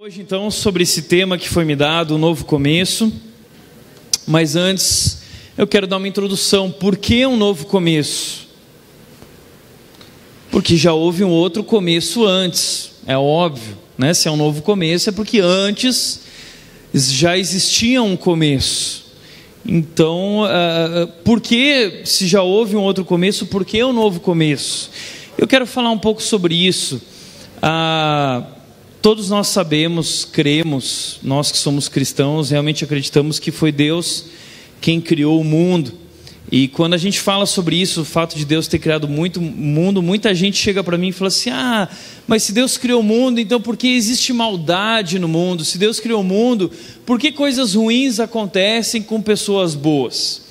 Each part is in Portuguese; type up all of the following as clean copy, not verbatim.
Hoje então sobre esse tema que foi me dado, um novo começo, mas antes eu quero dar uma introdução. Por que um novo começo? Porque já houve um outro começo antes, é óbvio, né? Se é um novo começo é porque antes já existia um começo. Então, por que, se já houve um outro começo, por que um novo começo? Eu quero falar um pouco sobre isso. Todos nós sabemos, cremos, nós que somos cristãos, realmente acreditamos que foi Deus quem criou o mundo. E quando a gente fala sobre isso, o fato de Deus ter criado muito mundo, muita gente chega para mim e fala assim: mas se Deus criou o mundo, então por que existe maldade no mundo? Se Deus criou o mundo, por que coisas ruins acontecem com pessoas boas?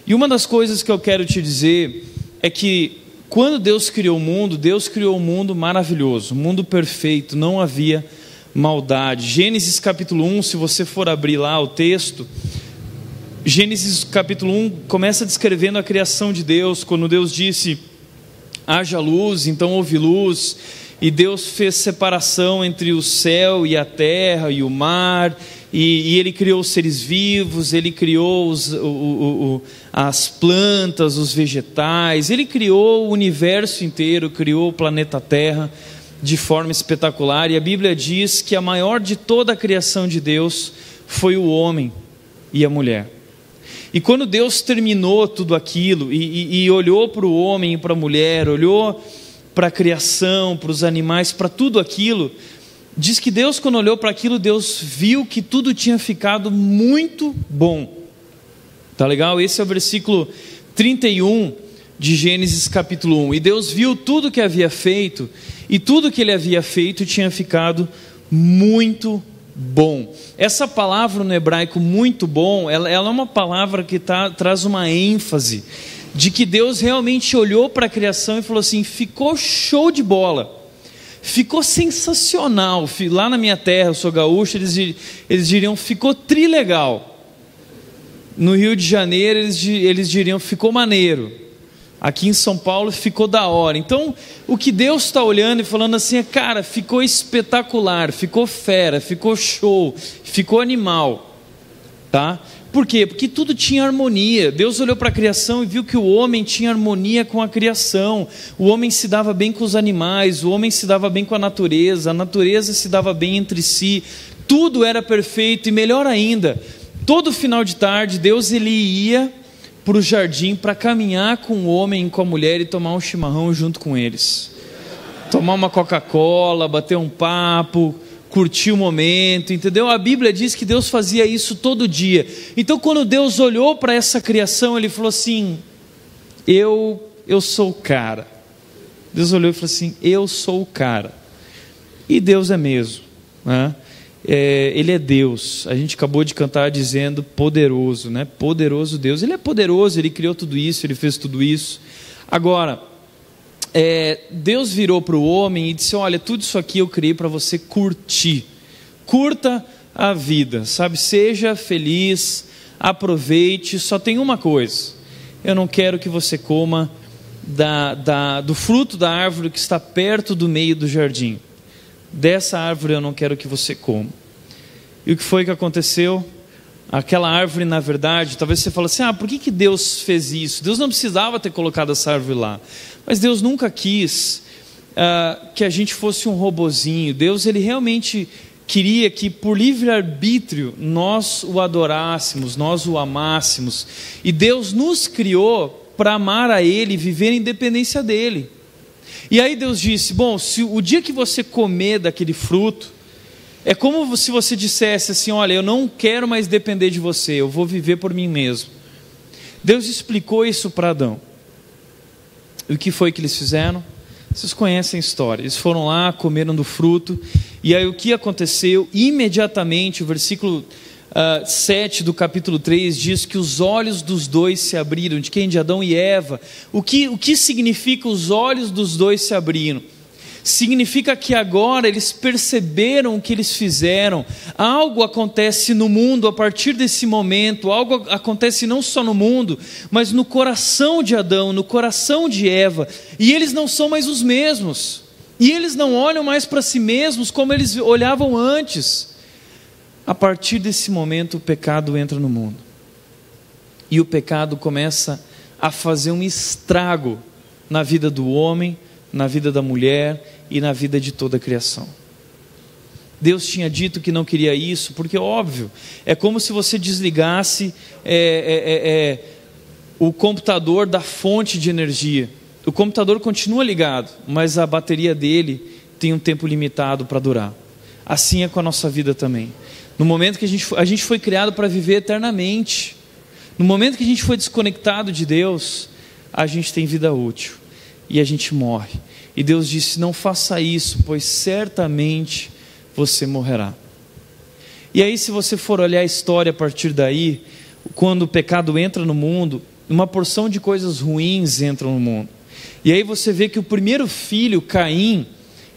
E uma das coisas que eu quero te dizer é que quando Deus criou um mundo maravilhoso, um mundo perfeito, não havia maldade. Gênesis capítulo 1, se você for abrir lá o texto, Gênesis capítulo 1 começa descrevendo a criação de Deus, quando Deus disse: haja luz, então houve luz, e Deus fez separação entre o céu e a terra e o mar, e Ele criou os seres vivos, Ele criou as plantas, os vegetais, Ele criou o universo inteiro, criou o planeta Terra de forma espetacular. E a Bíblia diz que a maior de toda a criação de Deus foi o homem e a mulher. E quando Deus terminou tudo aquilo e olhou para o homem e para a mulher, olhou para a criação, para os animais, para tudo aquilo, diz que Deus, quando olhou para aquilo, Deus viu que tudo tinha ficado muito bom. Tá legal? Esse é o versículo 31 de Gênesis capítulo 1. E Deus viu tudo que havia feito, e tudo que Ele havia feito tinha ficado muito bom. Essa palavra no hebraico, muito bom, ela é uma palavra que traz uma ênfase de que Deus realmente olhou para a criação e falou assim: ficou show de bola. Ficou sensacional. Lá na minha terra, eu sou gaúcho, eles diriam ficou trilegal. No Rio de Janeiro eles diriam ficou maneiro. Aqui em São Paulo ficou da hora. Então o que Deus está olhando e falando assim é: cara, ficou espetacular, ficou fera, ficou show, ficou animal, tá? Por quê? Porque tudo tinha harmonia. Deus olhou para a criação e viu que o homem tinha harmonia com a criação. O homem se dava bem com os animais, o homem se dava bem com a natureza se dava bem entre si. Tudo era perfeito. E melhor ainda, todo final de tarde Deus ele ia para o jardim para caminhar com o homem e com a mulher e tomar um chimarrão junto com eles. Tomar uma Coca-Cola, bater um papo, curtir o momento, entendeu? A Bíblia diz que Deus fazia isso todo dia. Então quando Deus olhou para essa criação, Ele falou assim: eu sou o cara. Deus olhou e falou assim: eu sou o cara. E Deus é mesmo, né? Ele é Deus. A gente acabou de cantar dizendo poderoso, né? Poderoso Deus. Ele é poderoso, Ele criou tudo isso, Ele fez tudo isso. Agora, Deus virou para o homem e disse: olha, tudo isso aqui eu criei para você curtir. Curta a vida, sabe? Seja feliz, aproveite. Só tem uma coisa: eu não quero que você coma do fruto da árvore que está perto do meio do jardim. Dessa árvore eu não quero que você coma. E o que foi que aconteceu? Aquela árvore, na verdade, talvez você fale assim: por que Deus fez isso? Deus não precisava ter colocado essa árvore lá. Mas Deus nunca quis que a gente fosse um robozinho. Deus, Ele realmente queria que por livre-arbítrio nós o adorássemos, nós o amássemos. E Deus nos criou para amar a Ele e viver em dependência dEle. E aí Deus disse: bom, se o dia que você comer daquele fruto, é como se você dissesse assim: olha, eu não quero mais depender de você, eu vou viver por mim mesmo. Deus explicou isso para Adão. E o que foi que eles fizeram? Vocês conhecem a história. Eles foram lá, comeram do fruto. E aí o que aconteceu? Imediatamente, o versículo 7 do capítulo 3 diz que os olhos dos dois se abriram. De quem? De Adão e Eva. O que significa os olhos dos dois se abriram? Significa que agora eles perceberam o que eles fizeram. Algo acontece no mundo a partir desse momento. Algo acontece não só no mundo, mas no coração de Adão, no coração de Eva. E eles não são mais os mesmos. E eles não olham mais para si mesmos como eles olhavam antes. A partir desse momento, o pecado entra no mundo. E o pecado começa a fazer um estrago na vida do homem, na vida da mulher e na vida de toda a criação. Deus tinha dito que não queria isso, porque óbvio, é como se você desligasse o computador da fonte de energia. O computador continua ligado, mas a bateria dele tem um tempo limitado para durar. Assim é com a nossa vida também. No momento que a gente foi criado para viver eternamente, no momento que a gente foi desconectado de Deus, a gente tem vida útil e a gente morre. E Deus disse: não faça isso, pois certamente você morrerá. E aí, se você for olhar a história a partir daí, quando o pecado entra no mundo, uma porção de coisas ruins entram no mundo. E aí você vê que o primeiro filho, Caim,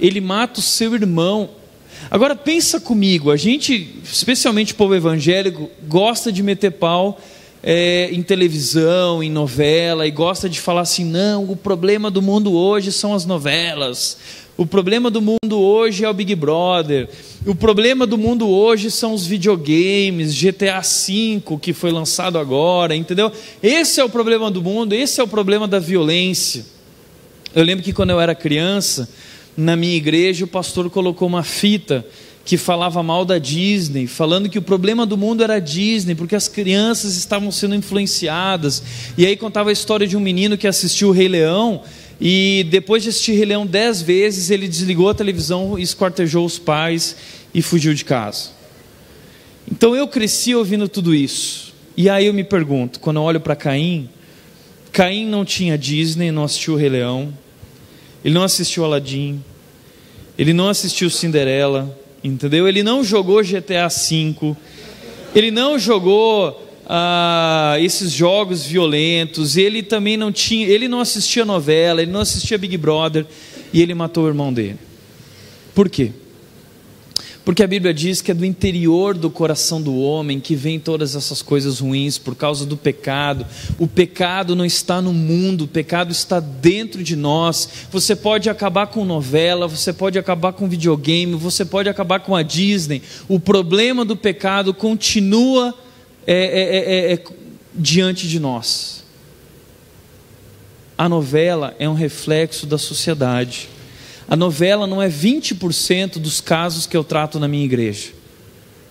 ele mata o seu irmão. Agora pensa comigo, a gente, especialmente o povo evangélico, gosta de meter pau em televisão, em novela, e gosta de falar assim: não, o problema do mundo hoje são as novelas, o problema do mundo hoje é o Big Brother, o problema do mundo hoje são os videogames, GTA V que foi lançado agora, entendeu? Esse é o problema do mundo, esse é o problema da violência. Eu lembro que quando eu era criança, na minha igreja, o pastor colocou uma fita que falava mal da Disney, falando que o problema do mundo era a Disney, porque as crianças estavam sendo influenciadas. E aí contava a história de um menino que assistiu o Rei Leão, e depois de assistir Rei Leão 10 vezes, ele desligou a televisão, esquartejou os pais e fugiu de casa. Então eu cresci ouvindo tudo isso. E aí eu me pergunto, quando eu olho para Caim, Caim não tinha Disney, não assistiu o Rei Leão, ele não assistiu Aladdin, ele não assistiu Cinderela, entendeu? Ele não jogou GTA V, ele não jogou esses jogos violentos, ele também não tinha, ele não assistia novela, ele não assistia Big Brother, e ele matou o irmão dele. Por quê? Porque a Bíblia diz que é do interior do coração do homem que vem todas essas coisas ruins, por causa do pecado. O pecado não está no mundo, o pecado está dentro de nós. Você pode acabar com novela, você pode acabar com videogame, você pode acabar com a Disney. O problema do pecado continua diante de nós. A novela é um reflexo da sociedade. A novela não é 20% dos casos que eu trato na minha igreja.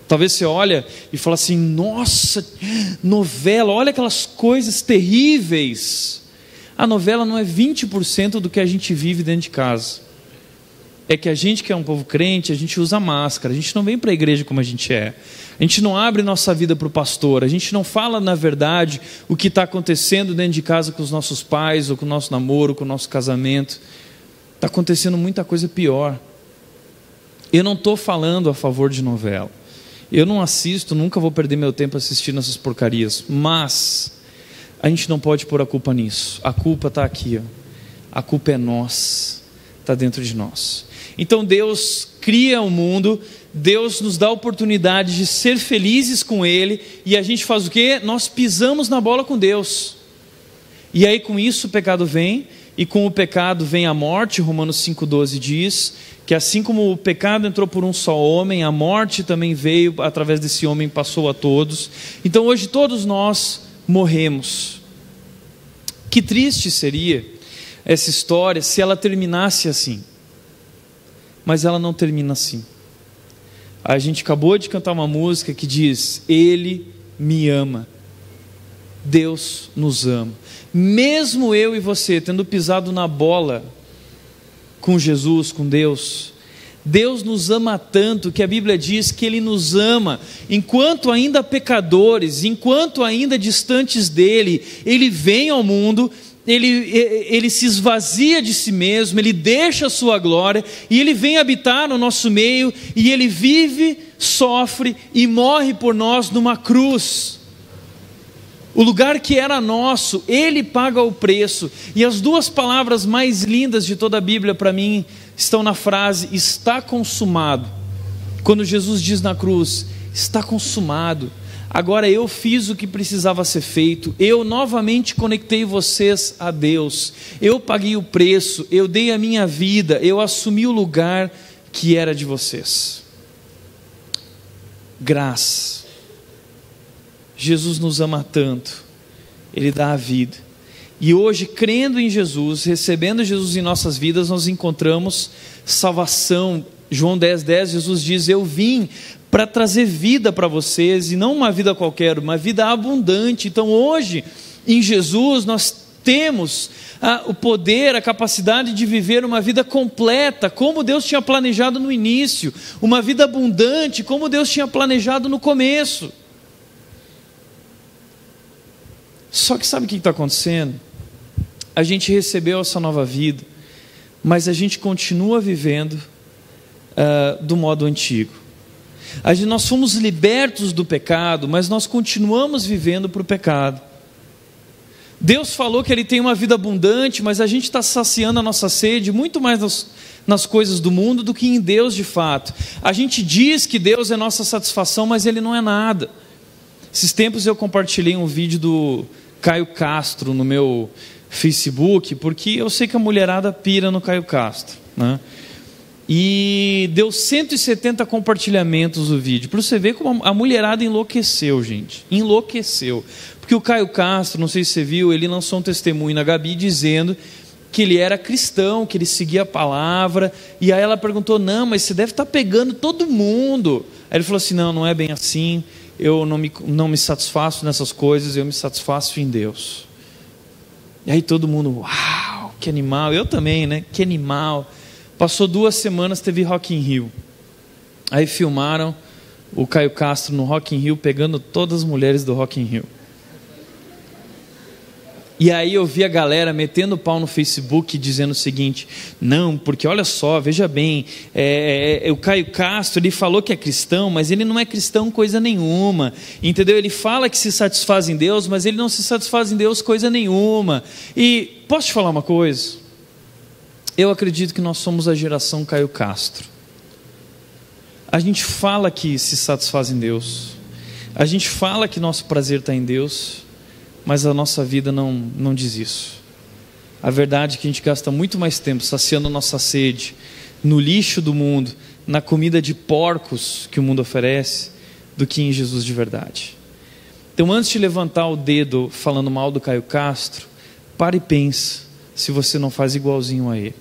Talvez você olha e fala assim: nossa, novela, olha aquelas coisas terríveis. A novela não é 20% do que a gente vive dentro de casa. É que a gente que é um povo crente, a gente usa máscara, a gente não vem para a igreja como a gente é. A gente não abre nossa vida para o pastor, a gente não fala na verdade o que está acontecendo dentro de casa com os nossos pais, ou com o nosso namoro, com o nosso casamento. Está acontecendo muita coisa pior. Eu não estou falando a favor de novela. Eu não assisto, nunca vou perder meu tempo assistindo essas porcarias. Mas a gente não pode pôr a culpa nisso. A culpa está aqui, ó. A culpa é nossa, está dentro de nós. Então Deus cria o mundo, Deus nos dá a oportunidade de ser felizes com Ele, e a gente faz o quê? Nós pisamos na bola com Deus. E aí com isso o pecado vem. E com o pecado vem a morte. Romanos 5,12 diz que assim como o pecado entrou por um só homem, a morte também veio, através desse homem passou a todos. Então hoje todos nós morremos. Que triste seria essa história se ela terminasse assim. Mas ela não termina assim. A gente acabou de cantar uma música que diz: Ele me ama. Deus nos ama. Mesmo eu e você tendo pisado na bola com Jesus, com Deus, Deus nos ama tanto que a Bíblia diz que Ele nos ama enquanto ainda pecadores, enquanto ainda distantes dEle. Ele vem ao mundo, ele se esvazia de si mesmo, Ele deixa a sua glória e Ele vem habitar no nosso meio, e Ele vive, sofre e morre por nós numa cruz. O lugar que era nosso, Ele paga o preço. E as duas palavras mais lindas de toda a Bíblia para mim estão na frase: está consumado. Quando Jesus diz na cruz: está consumado, Agora eu fiz o que precisava ser feito, eu novamente conectei vocês a Deus, eu paguei o preço, eu dei a minha vida, eu assumi o lugar que era de vocês. Graça. Jesus nos ama tanto, Ele dá a vida. E hoje, crendo em Jesus, recebendo Jesus em nossas vidas, nós encontramos salvação. João 10:10, Jesus diz: eu vim para trazer vida para vocês, e não uma vida qualquer, uma vida abundante. Então hoje, em Jesus, nós temos o poder, a capacidade de viver uma vida completa, como Deus tinha planejado no início, uma vida abundante, como Deus tinha planejado no começo. Só que sabe o que está acontecendo? A gente recebeu essa nova vida, mas a gente continua vivendo do modo antigo. Nós fomos libertos do pecado, mas nós continuamos vivendo para o pecado. Deus falou que Ele tem uma vida abundante, mas a gente está saciando a nossa sede muito mais nas coisas do mundo do que em Deus de fato. A gente diz que Deus é nossa satisfação, mas Ele não é nada. Esses tempos eu compartilhei um vídeo do Caio Castro no meu Facebook, porque eu sei que a mulherada pira no Caio Castro, né? E deu 170 compartilhamentos o vídeo, para você ver como a mulherada enlouqueceu, gente, enlouqueceu, porque o Caio Castro, não sei se você viu, ele lançou um testemunho na Gabi dizendo que ele era cristão, que ele seguia a palavra, e aí ela perguntou: não, mas você deve estar pegando todo mundo. Aí ele falou assim: não é bem assim, eu não me satisfaço nessas coisas, eu me satisfaço em Deus. E aí todo mundo: uau, que animal, eu também, né, que animal. Passou 2 semanas, teve Rock in Rio. Aí filmaram o Caio Castro no Rock in Rio, pegando todas as mulheres do Rock in Rio. E aí eu vi a galera metendo pau no Facebook, dizendo o seguinte: não, porque olha só, veja bem, o Caio Castro, ele falou que é cristão, mas ele não é cristão coisa nenhuma, entendeu? Ele fala que se satisfaz em Deus, mas ele não se satisfaz em Deus coisa nenhuma. E posso te falar uma coisa? Eu acredito que nós somos a geração Caio Castro. A gente fala que se satisfaz em Deus, a gente fala que nosso prazer está em Deus, mas a nossa vida não diz isso. A verdade é que a gente gasta muito mais tempo saciando nossa sede no lixo do mundo, na comida de porcos que o mundo oferece, do que em Jesus de verdade. Então, antes de levantar o dedo falando mal do Caio Castro, pare e pense se você não faz igualzinho a ele.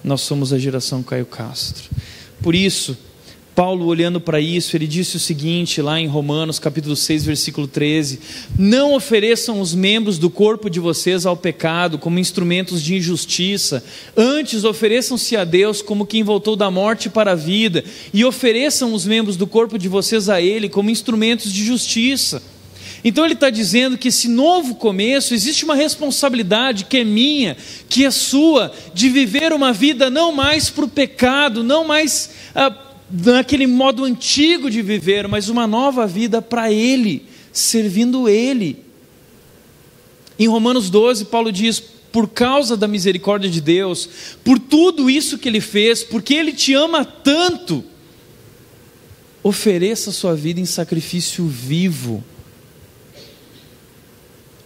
Nós somos a geração Caio Castro. Por isso, Paulo, olhando para isso, ele disse o seguinte lá em Romanos capítulo 6, versículo 13: não ofereçam os membros do corpo de vocês ao pecado como instrumentos de injustiça, antes ofereçam-se a Deus como quem voltou da morte para a vida, e ofereçam os membros do corpo de vocês a Ele como instrumentos de justiça. Então ele está dizendo que esse novo começo, existe uma responsabilidade que é minha, que é sua, de viver uma vida não mais para o pecado, não mais naquele modo antigo de viver, mas uma nova vida para Ele, servindo Ele. Em Romanos 12, Paulo diz: por causa da misericórdia de Deus, por tudo isso que Ele fez, porque Ele te ama tanto, ofereça a sua vida em sacrifício vivo.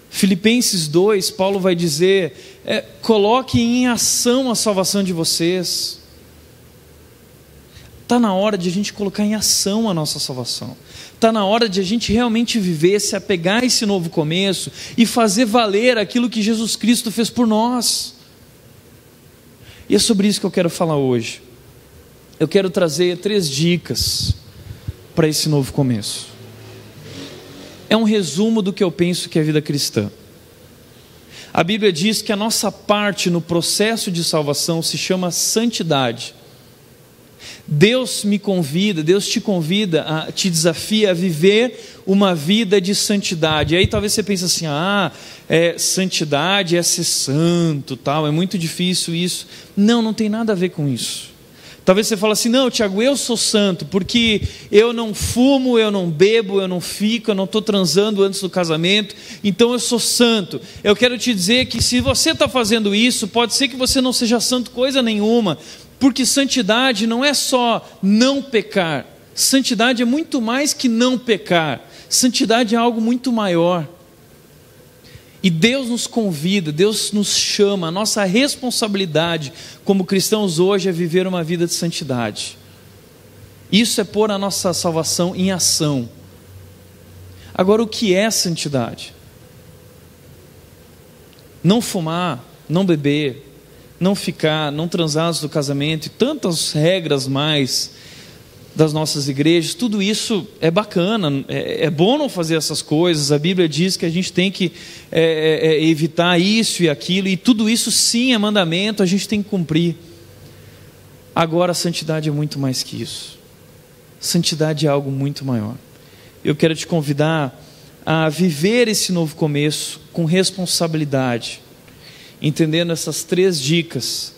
Filipenses 2, Paulo vai dizer: coloque em ação a salvação de vocês. Está na hora de a gente colocar em ação a nossa salvação. Está na hora de a gente realmente viver, se apegar a esse novo começo e fazer valer aquilo que Jesus Cristo fez por nós. E é sobre isso que eu quero falar hoje. Eu quero trazer 3 dicas para esse novo começo. É um resumo do que eu penso que é a vida cristã. A Bíblia diz que a nossa parte no processo de salvação se chama santidade. Deus me convida, Deus te convida, te desafia a viver uma vida de santidade. E aí talvez você pense assim: santidade é ser santo, tal, é muito difícil isso. Não tem nada a ver com isso. Talvez você fale assim: não, Tiago, eu sou santo, porque eu não fumo, eu não bebo, eu não fico, eu não estou transando antes do casamento, então eu sou santo. Eu quero te dizer que se você está fazendo isso, pode ser que você não seja santo coisa nenhuma, porque santidade não é só não pecar, santidade é muito mais que não pecar. Santidade é algo muito maior. E Deus nos convida, Deus nos chama, a nossa responsabilidade como cristãos hoje é viver uma vida de santidade. Isso é pôr a nossa salvação em ação. Agora, o que é santidade? Não fumar, não beber, não ficar, não transar antes do casamento e tantas regras mais das nossas igrejas, tudo isso é bacana, é bom não fazer essas coisas. A Bíblia diz que a gente tem que evitar isso e aquilo, e tudo isso sim é mandamento, a gente tem que cumprir. Agora, a santidade é muito mais que isso. Santidade é algo muito maior. Eu quero te convidar a viver esse novo começo com responsabilidade, entendendo essas 3 dicas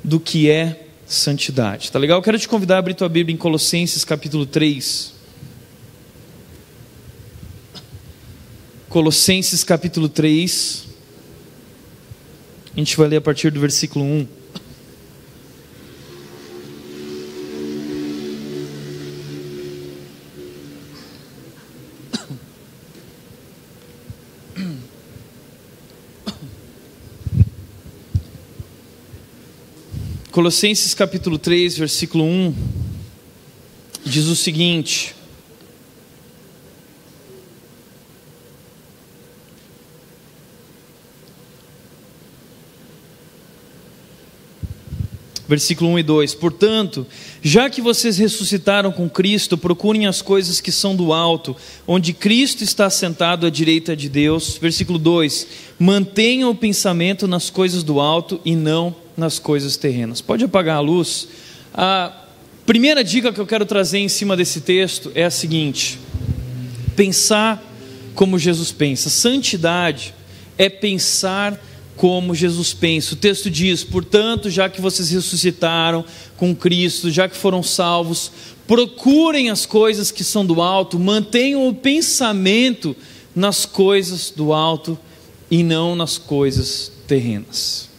do que é santidade. Tá legal? Eu quero te convidar a abrir tua Bíblia em Colossenses capítulo 3. Colossenses capítulo 3. A gente vai ler a partir do versículo 1. Colossenses capítulo 3, versículo 1, diz o seguinte: versículo 1 e 2: portanto, já que vocês ressuscitaram com Cristo, procurem as coisas que são do alto, onde Cristo está sentado à direita de Deus. Versículo 2: mantenham o pensamento nas coisas do alto e não nas coisas terrenas. Pode apagar a luz. A primeira dica que eu quero trazer em cima desse texto é a seguinte: pensar como Jesus pensa. Santidade é pensar como Jesus pensa. O texto diz: portanto, já que vocês ressuscitaram com Cristo, já que foram salvos, procurem as coisas que são do alto, mantenham o pensamento nas coisas do alto e não nas coisas terrenas.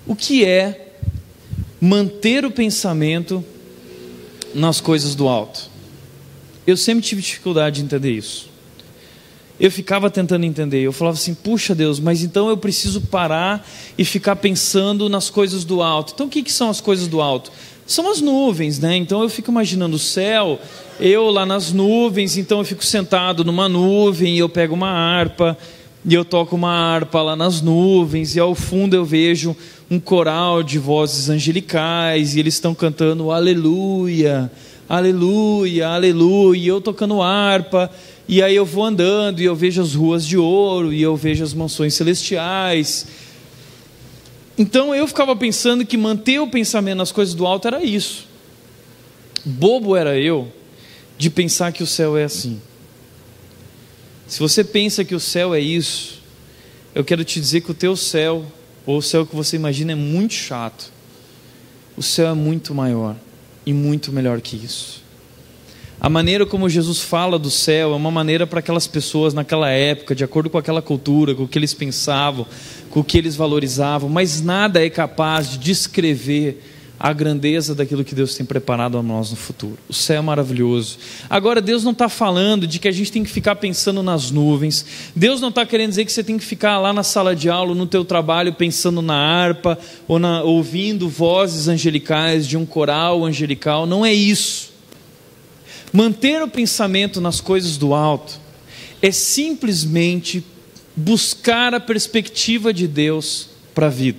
O que é manter o pensamento nas coisas do alto? Eu sempre tive dificuldade de entender isso. Eu ficava tentando entender, eu falava assim: puxa Deus, mas então eu preciso parar e ficar pensando nas coisas do alto. Então o que são as coisas do alto? São as nuvens, né? Então eu fico imaginando o céu, eu lá nas nuvens, então eu fico sentado numa nuvem, e eu pego uma harpa, e eu toco uma harpa lá nas nuvens, e ao fundo eu vejo um coral de vozes angelicais, e eles estão cantando aleluia, aleluia, aleluia, e eu tocando harpa. E aí eu vou andando e eu vejo as ruas de ouro, e eu vejo as mansões celestiais. Então eu ficava pensando que manter o pensamento nas coisas do alto era isso. Bobo era eu de pensar que o céu é assim. Se você pensa que o céu é isso, eu quero te dizer que o teu céu, ou o céu que você imagina, é muito chato. O céu é muito maior e muito melhor que isso. A maneira como Jesus fala do céu é uma maneira para aquelas pessoas naquela época, de acordo com aquela cultura, com o que eles pensavam, com o que eles valorizavam, mas nada é capaz de descrever a grandeza daquilo que Deus tem preparado a nós no futuro. O céu é maravilhoso. Agora, Deus não está falando de que a gente tem que ficar pensando nas nuvens. Deus não está querendo dizer que você tem que ficar lá na sala de aula, no teu trabalho, pensando na harpa, ou ouvindo vozes angelicais de um coral angelical. Não é isso. Manter o pensamento nas coisas do alto é simplesmente buscar a perspectiva de Deus para a vida.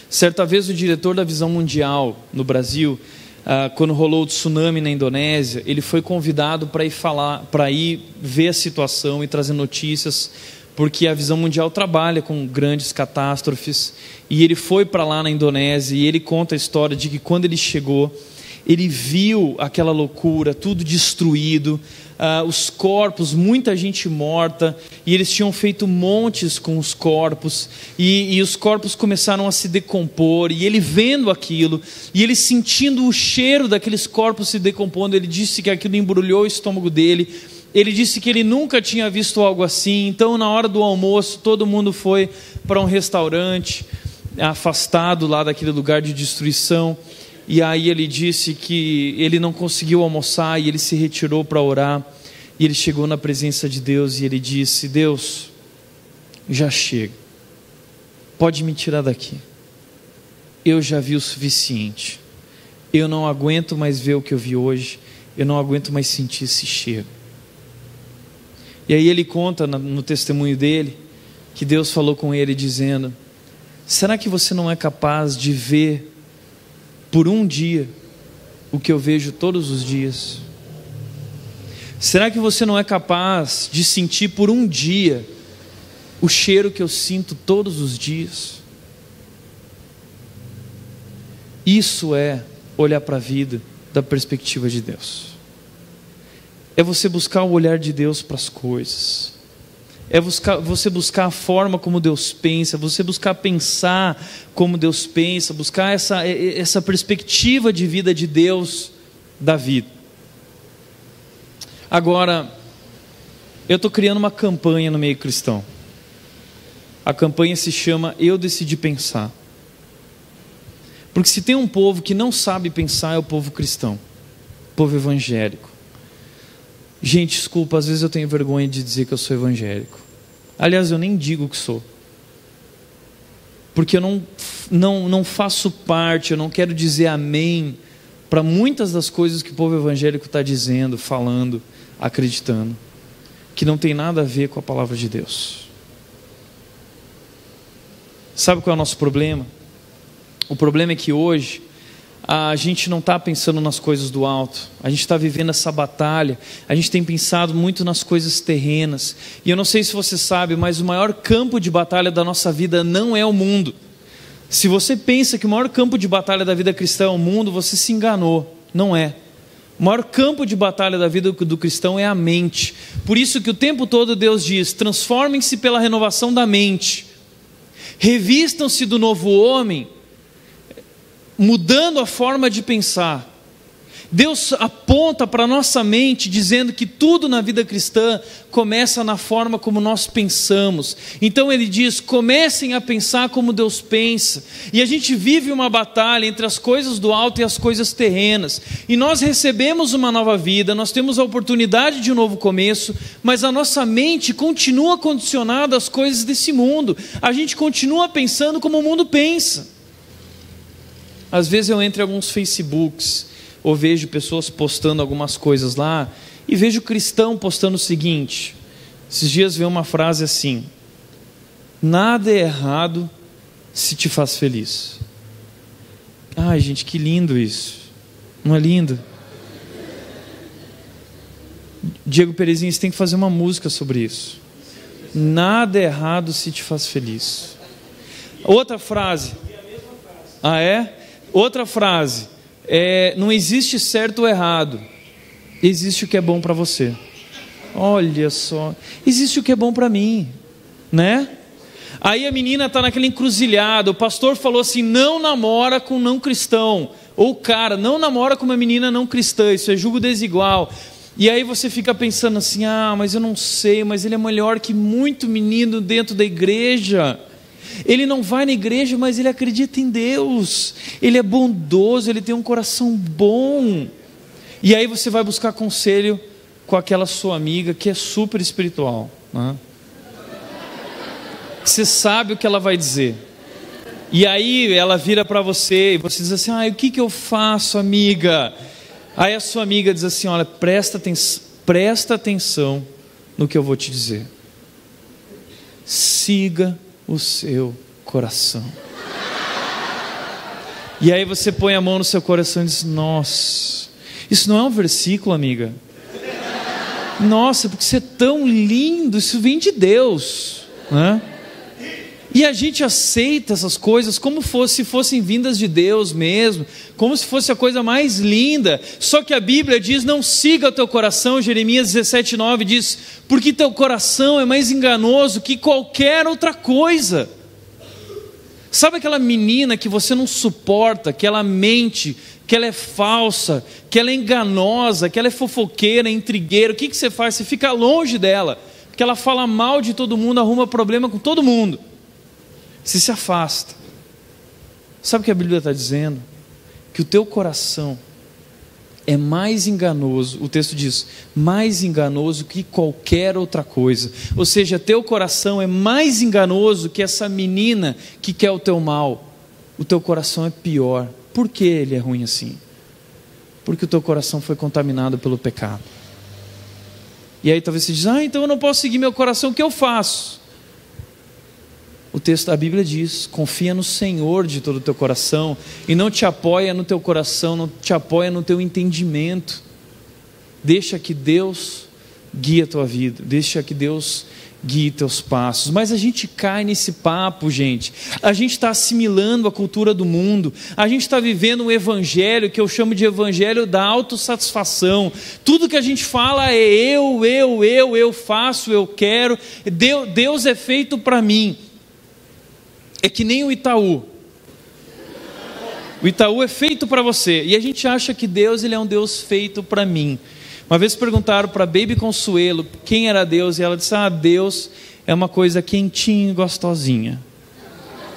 Certa vez o diretor da Visão Mundial no Brasil, quando rolou o tsunami na Indonésia, ele foi convidado para ir ver a situação e trazer notícias, porque a Visão Mundial trabalha com grandes catástrofes, e ele foi para lá na Indonésia, e ele conta a história de que quando ele chegou, ele viu aquela loucura, tudo destruído, os corpos, muita gente morta, e eles tinham feito montes com os corpos, e os corpos começaram a se decompor, e ele vendo aquilo, e ele sentindo o cheiro daqueles corpos se decompondo, ele disse que aquilo embrulhou o estômago dele. Ele disse que ele nunca tinha visto algo assim. Então, na hora do almoço, todo mundo foi para um restaurante afastado lá daquele lugar de destruição. E aí ele disse que ele não conseguiu almoçar, e ele se retirou para orar. E ele chegou na presença de Deus e ele disse: Deus, já chega, pode me tirar daqui, eu já vi o suficiente, eu não aguento mais ver o que eu vi hoje, eu não aguento mais sentir esse cheiro. E aí ele conta no testemunho dele, que Deus falou com ele dizendo: será que você não é capaz de ver por um dia o que eu vejo todos os dias? Será que você não é capaz de sentir por um dia o cheiro que eu sinto todos os dias? Isso é olhar para a vida da perspectiva de Deus. É você buscar o olhar de Deus para as coisas. É você buscar a forma como Deus pensa, você buscar pensar como Deus pensa, buscar essa perspectiva de vida de Deus da vida. Agora, eu estou criando uma campanha no meio cristão. A campanha se chama Eu Decidi Pensar. Porque se tem um povo que não sabe pensar, é o povo cristão, o povo evangélico. Gente, desculpa, às vezes eu tenho vergonha de dizer que eu sou evangélico. Aliás, eu nem digo que sou. Porque eu não faço parte, eu não quero dizer amém para muitas das coisas que o povo evangélico está dizendo, falando, acreditando, que não tem nada a ver com a palavra de Deus. Sabe qual é o nosso problema? O problema é que hoje a gente não está pensando nas coisas do alto, a gente está vivendo essa batalha, a gente tem pensado muito nas coisas terrenas, e eu não sei se você sabe, mas o maior campo de batalha da nossa vida não é o mundo. Se você pensa que o maior campo de batalha da vida cristã é o mundo, você se enganou, não é. O maior campo de batalha da vida do cristão é a mente. Por isso que o tempo todo Deus diz: transformem-se pela renovação da mente, revistam-se do novo homem, mudando a forma de pensar. Deus aponta para a nossa mente dizendo que tudo na vida cristã começa na forma como nós pensamos. Então ele diz: comecem a pensar como Deus pensa. E a gente vive uma batalha entre as coisas do alto e as coisas terrenas. E nós recebemos uma nova vida, nós temos a oportunidade de um novo começo, mas a nossa mente continua condicionada às coisas desse mundo. A gente continua pensando como o mundo pensa. Às vezes eu entro em alguns Facebooks, ou vejo pessoas postando algumas coisas lá, e vejo cristão postando o seguinte. Esses dias veio uma frase assim: nada é errado se te faz feliz. Ai, gente, que lindo isso. Não é lindo? Diego Perezinho, você tem que fazer uma música sobre isso. Nada é errado se te faz feliz. Outra frase. Ah, é? Outra frase, não existe certo ou errado, existe o que é bom para você. Olha só, existe o que é bom para mim, né? Aí a menina está naquela encruzilhada, o pastor falou assim: não namora com não cristão, ou o cara, não namora com uma menina não cristã, isso é julgo desigual. E aí você fica pensando assim: mas eu não sei, mas ele é melhor que muito menino dentro da igreja. Ele não vai na igreja, mas ele acredita em Deus, ele é bondoso, ele tem um coração bom. E aí você vai buscar conselho com aquela sua amiga que é super espiritual, né? Você sabe o que ela vai dizer. E aí ela vira para você e você diz assim: o que eu faço, amiga? Aí a sua amiga diz assim: olha, presta atenção no que eu vou te dizer. Siga o seu coração. E aí você põe a mão no seu coração e diz: nossa, isso não é um versículo, amiga? Nossa, porque você é tão lindo, isso vem de Deus, né? E a gente aceita essas coisas como se fossem vindas de Deus mesmo, como se fosse a coisa mais linda. Só que a Bíblia diz: não siga o teu coração. Jeremias 17:9 diz: porque teu coração é mais enganoso que qualquer outra coisa. Sabe aquela menina que você não suporta, que ela mente, que ela é falsa, que ela é enganosa, que ela é fofoqueira, intrigueira? O que você faz? Você fica longe dela, porque ela fala mal de todo mundo, arruma problema com todo mundo. Você se afasta. Sabe o que a Bíblia está dizendo? Que o teu coração é mais enganoso, o texto diz, mais enganoso que qualquer outra coisa. Ou seja, teu coração é mais enganoso que essa menina que quer o teu mal. O teu coração é pior. Por que ele é ruim assim? Porque o teu coração foi contaminado pelo pecado. E aí talvez você diz, então eu não posso seguir meu coração, o que eu faço? O texto da Bíblia diz, confia no Senhor de todo o teu coração, e não te apoia no teu coração, não te apoia no teu entendimento. Deixa que Deus guie a tua vida, deixa que Deus guie teus passos. Mas a gente cai nesse papo, gente. A gente está assimilando a cultura do mundo. A gente está vivendo um evangelho que eu chamo de evangelho da autossatisfação. Tudo que a gente fala é eu faço, eu quero. Deus é feito para mim. É que nem o Itaú. O Itaú é feito para você. E a gente acha que Deus, ele é um Deus feito para mim. Uma vez perguntaram para Baby Consuelo quem era Deus, e ela disse, Deus é uma coisa quentinha e gostosinha.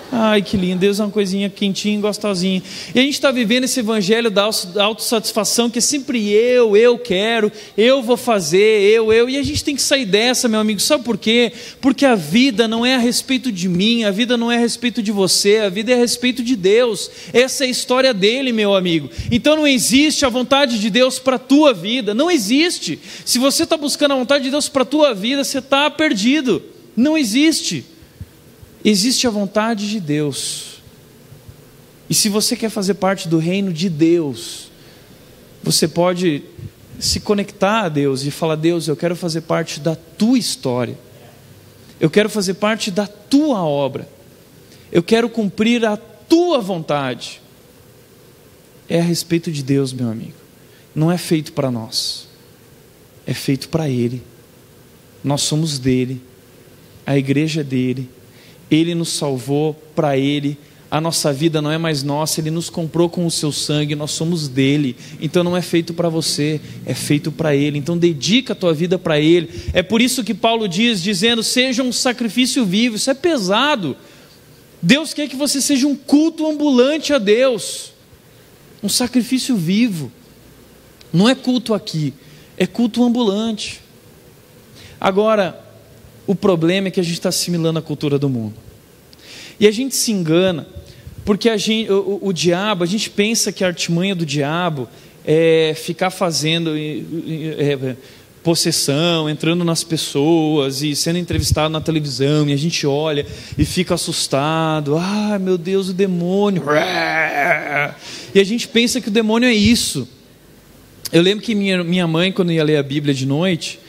Ai, que lindo, Deus é uma coisinha quentinha e gostosinha. E a gente está vivendo esse evangelho da autossatisfação, que é sempre eu quero, eu vou fazer, e a gente tem que sair dessa, meu amigo. Sabe por quê? Porque a vida não é a respeito de mim, a vida não é a respeito de você, a vida é a respeito de Deus. Essa é a história dele, meu amigo. Então não existe a vontade de Deus para a tua vida, não existe. Se você está buscando a vontade de Deus para a tua vida, você está perdido, não existe. Existe a vontade de Deus. E se você quer fazer parte do reino de Deus, você pode se conectar a Deus e falar, Deus, eu quero fazer parte da tua história. Eu quero fazer parte da tua obra. Eu quero cumprir a tua vontade. É a respeito de Deus, meu amigo. Não é feito para nós. É feito para Ele. Nós somos dele. A igreja é dele. Ele nos salvou para Ele, a nossa vida não é mais nossa, Ele nos comprou com o seu sangue, nós somos dele, então não é feito para você, é feito para Ele, então dedica a tua vida para Ele. É por isso que Paulo diz, dizendo, seja um sacrifício vivo. Isso é pesado. Deus quer que você seja um culto ambulante a Deus, um sacrifício vivo. Não é culto aqui, é culto ambulante. Agora, o problema é que a gente está assimilando a cultura do mundo. E a gente se engana, porque o diabo, a gente pensa que a artimanha do diabo é ficar fazendo possessão, entrando nas pessoas e sendo entrevistado na televisão, e a gente olha e fica assustado. Meu Deus, o demônio. E a gente pensa que o demônio é isso. Eu lembro que minha mãe, quando ia ler a Bíblia de noite,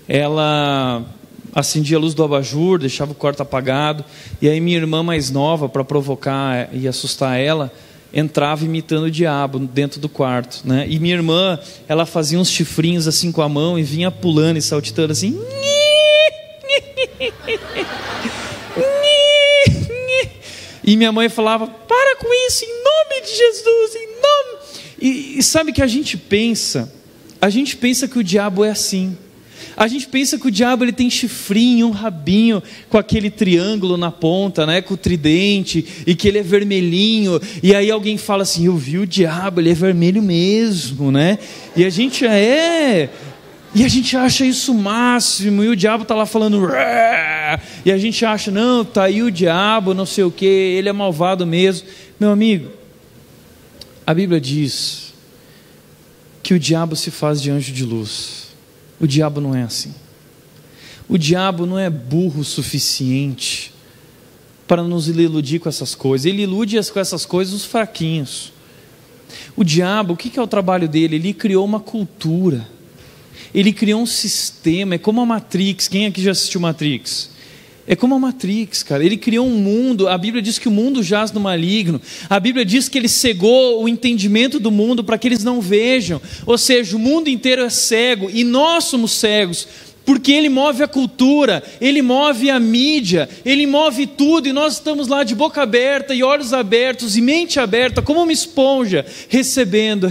ela acendia a luz do abajur, deixava o quarto apagado, e aí minha irmã mais nova, para provocar e assustar ela, entrava imitando o diabo dentro do quarto, né? E minha irmã, ela fazia uns chifrinhos assim com a mão e vinha pulando e saltitando assim. E minha mãe falava, para com isso, em nome de Jesus, em nome... E sabe que a gente pensa que o diabo é assim. A gente pensa que o diabo ele tem chifrinho, um rabinho com aquele triângulo na ponta, né, com o tridente, e que ele é vermelhinho, e aí alguém fala assim, eu vi o diabo, ele é vermelho mesmo, né? E a gente acha isso o máximo, e o diabo está lá falando, e a gente acha, não, está aí o diabo, não sei o que, ele é malvado mesmo. Meu amigo, a Bíblia diz que o diabo se faz de anjo de luz. O diabo não é assim. O diabo não é burro o suficiente para nos iludir com essas coisas. Ele ilude com essas coisas os fraquinhos. O diabo, o que é o trabalho dele? Ele criou uma cultura. Ele criou um sistema. É como a Matrix. Quem aqui já assistiu Matrix? É como a Matrix, cara. Ele criou um mundo. A Bíblia diz que o mundo jaz no maligno. A Bíblia diz que ele cegou o entendimento do mundo para que eles não vejam. Ou seja, o mundo inteiro é cego e nós somos cegos, porque ele move a cultura, ele move a mídia, ele move tudo, e nós estamos lá de boca aberta e olhos abertos e mente aberta, como uma esponja, recebendo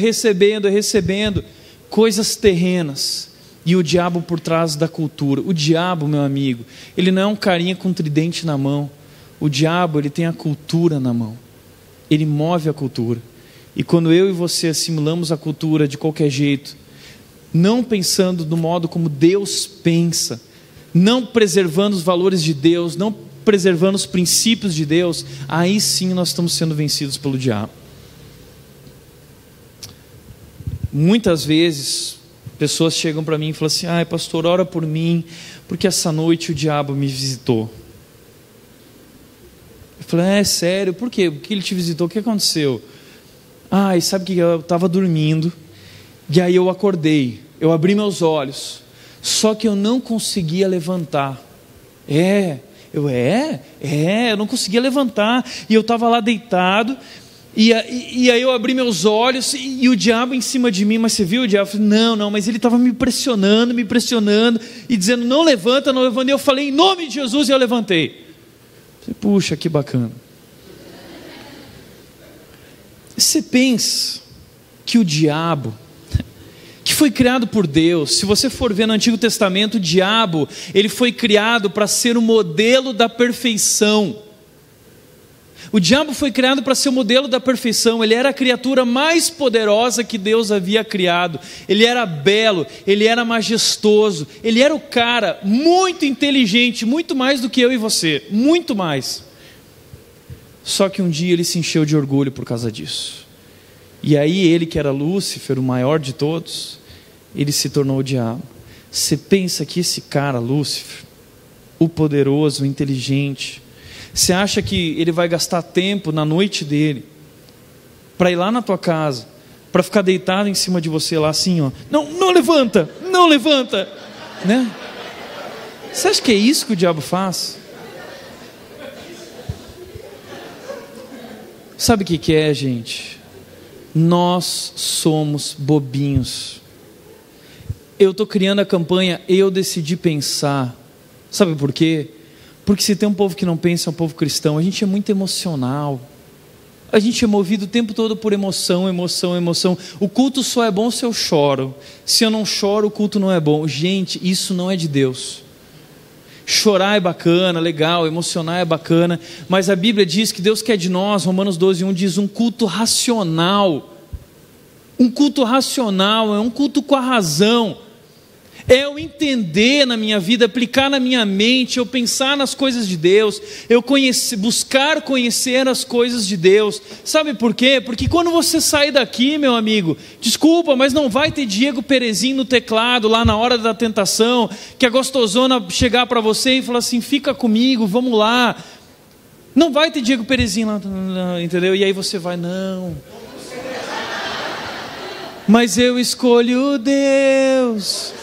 coisas terrenas. E o diabo por trás da cultura. O diabo, meu amigo, ele não é um carinha com um tridente na mão. O diabo, ele tem a cultura na mão. Ele move a cultura. E quando eu e você assimilamos a cultura de qualquer jeito, não pensando do modo como Deus pensa, não preservando os valores de Deus, não preservando os princípios de Deus, aí sim nós estamos sendo vencidos pelo diabo. Muitas vezes, pessoas chegam para mim e falam assim: ai pastor, ora por mim, porque essa noite o diabo me visitou. Eu falei: é sério? Por quê? Porque ele te visitou? O que aconteceu? E sabe o que? Eu estava dormindo, e aí eu acordei, eu abri meus olhos, só que eu não conseguia levantar. Eu não conseguia levantar, e eu estava lá deitado, e aí eu abri meus olhos, e o diabo em cima de mim. Mas você viu o diabo? Eu falei: não, mas ele estava me pressionando, e dizendo: não levanta, e eu falei: em nome de Jesus, e eu levantei. Eu falei: puxa, que bacana. Você pensa que o diabo, que foi criado por Deus, se você for ver no Antigo Testamento, o diabo, ele foi criado para ser o modelo da perfeição. O diabo foi criado para ser o modelo da perfeição. Ele era a criatura mais poderosa que Deus havia criado. Ele era belo, ele era majestoso, ele era o cara muito inteligente, muito mais do que eu e você, muito mais. Só que um dia ele se encheu de orgulho por causa disso. E aí ele, que era Lúcifer, o maior de todos, ele se tornou o diabo. Você pensa que esse cara, Lúcifer, o poderoso, o inteligente, você acha que ele vai gastar tempo na noite dele para ir lá na tua casa, para ficar deitado em cima de você lá assim, ó, não levanta, né? Você acha que é isso que o diabo faz? Sabe o que é, gente? Nós somos bobinhos. Eu estou criando a campanha Eu Decidi Pensar. Sabe por quê? Porque se tem um povo que não pensa, é um povo cristão. A gente é muito emocional. A gente é movido o tempo todo por emoção. O culto só é bom se eu choro. Se eu não choro, o culto não é bom. Gente, isso não é de Deus. Chorar é bacana, legal, emocionar é bacana, mas a Bíblia diz que Deus quer de nós, Romanos 12:1 diz, um culto racional. Um culto racional é um culto com a razão. É eu entender na minha vida, aplicar na minha mente, eu pensar nas coisas de Deus, eu buscar conhecer as coisas de Deus. Sabe por quê? Porque quando você sair daqui, meu amigo, desculpa, mas não vai ter Diego Perezinho no teclado, lá na hora da tentação, que a gostosona chegar para você e falar assim: fica comigo, vamos lá. Não vai ter Diego Perezinho lá, entendeu? E aí você vai: não, mas eu escolho Deus.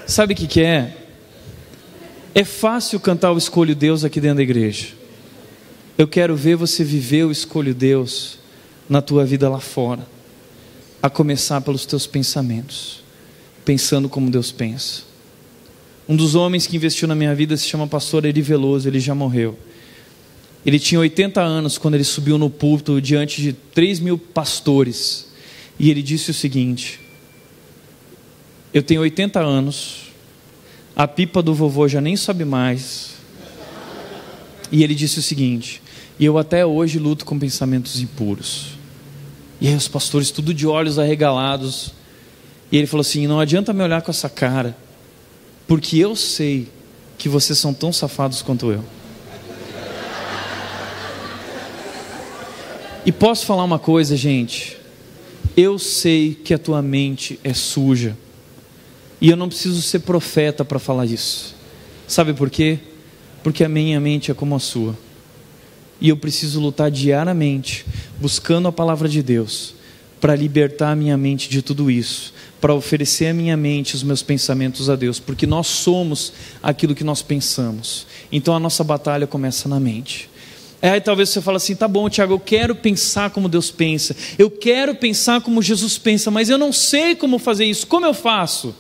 Sabe o que é? É fácil cantar o Escolho Deus aqui dentro da igreja. Eu quero ver você viver o Escolho Deus na tua vida lá fora. A começar pelos teus pensamentos. Pensando como Deus pensa. Um dos homens que investiu na minha vida se chama pastor Eri Veloso, ele já morreu. Ele tinha 80 anos quando ele subiu no púlpito diante de 3.000 pastores. E ele disse o seguinte: eu tenho 80 anos, a pipa do vovô já nem sobe mais. E ele disse o seguinte: e eu até hoje luto com pensamentos impuros. E aí os pastores tudo de olhos arregalados. E ele falou assim: não adianta me olhar com essa cara, porque eu sei que vocês são tão safados quanto eu. E posso falar uma coisa, gente? Eu sei que a tua mente é suja. E eu não preciso ser profeta para falar isso. Sabe por quê? Porque a minha mente é como a sua. E eu preciso lutar diariamente, buscando a palavra de Deus, para libertar a minha mente de tudo isso, para oferecer a minha mente, os meus pensamentos a Deus, porque nós somos aquilo que nós pensamos. Então a nossa batalha começa na mente. Aí talvez você fale assim: tá bom, Tiago, eu quero pensar como Deus pensa, eu quero pensar como Jesus pensa, mas eu não sei como fazer isso, como eu faço?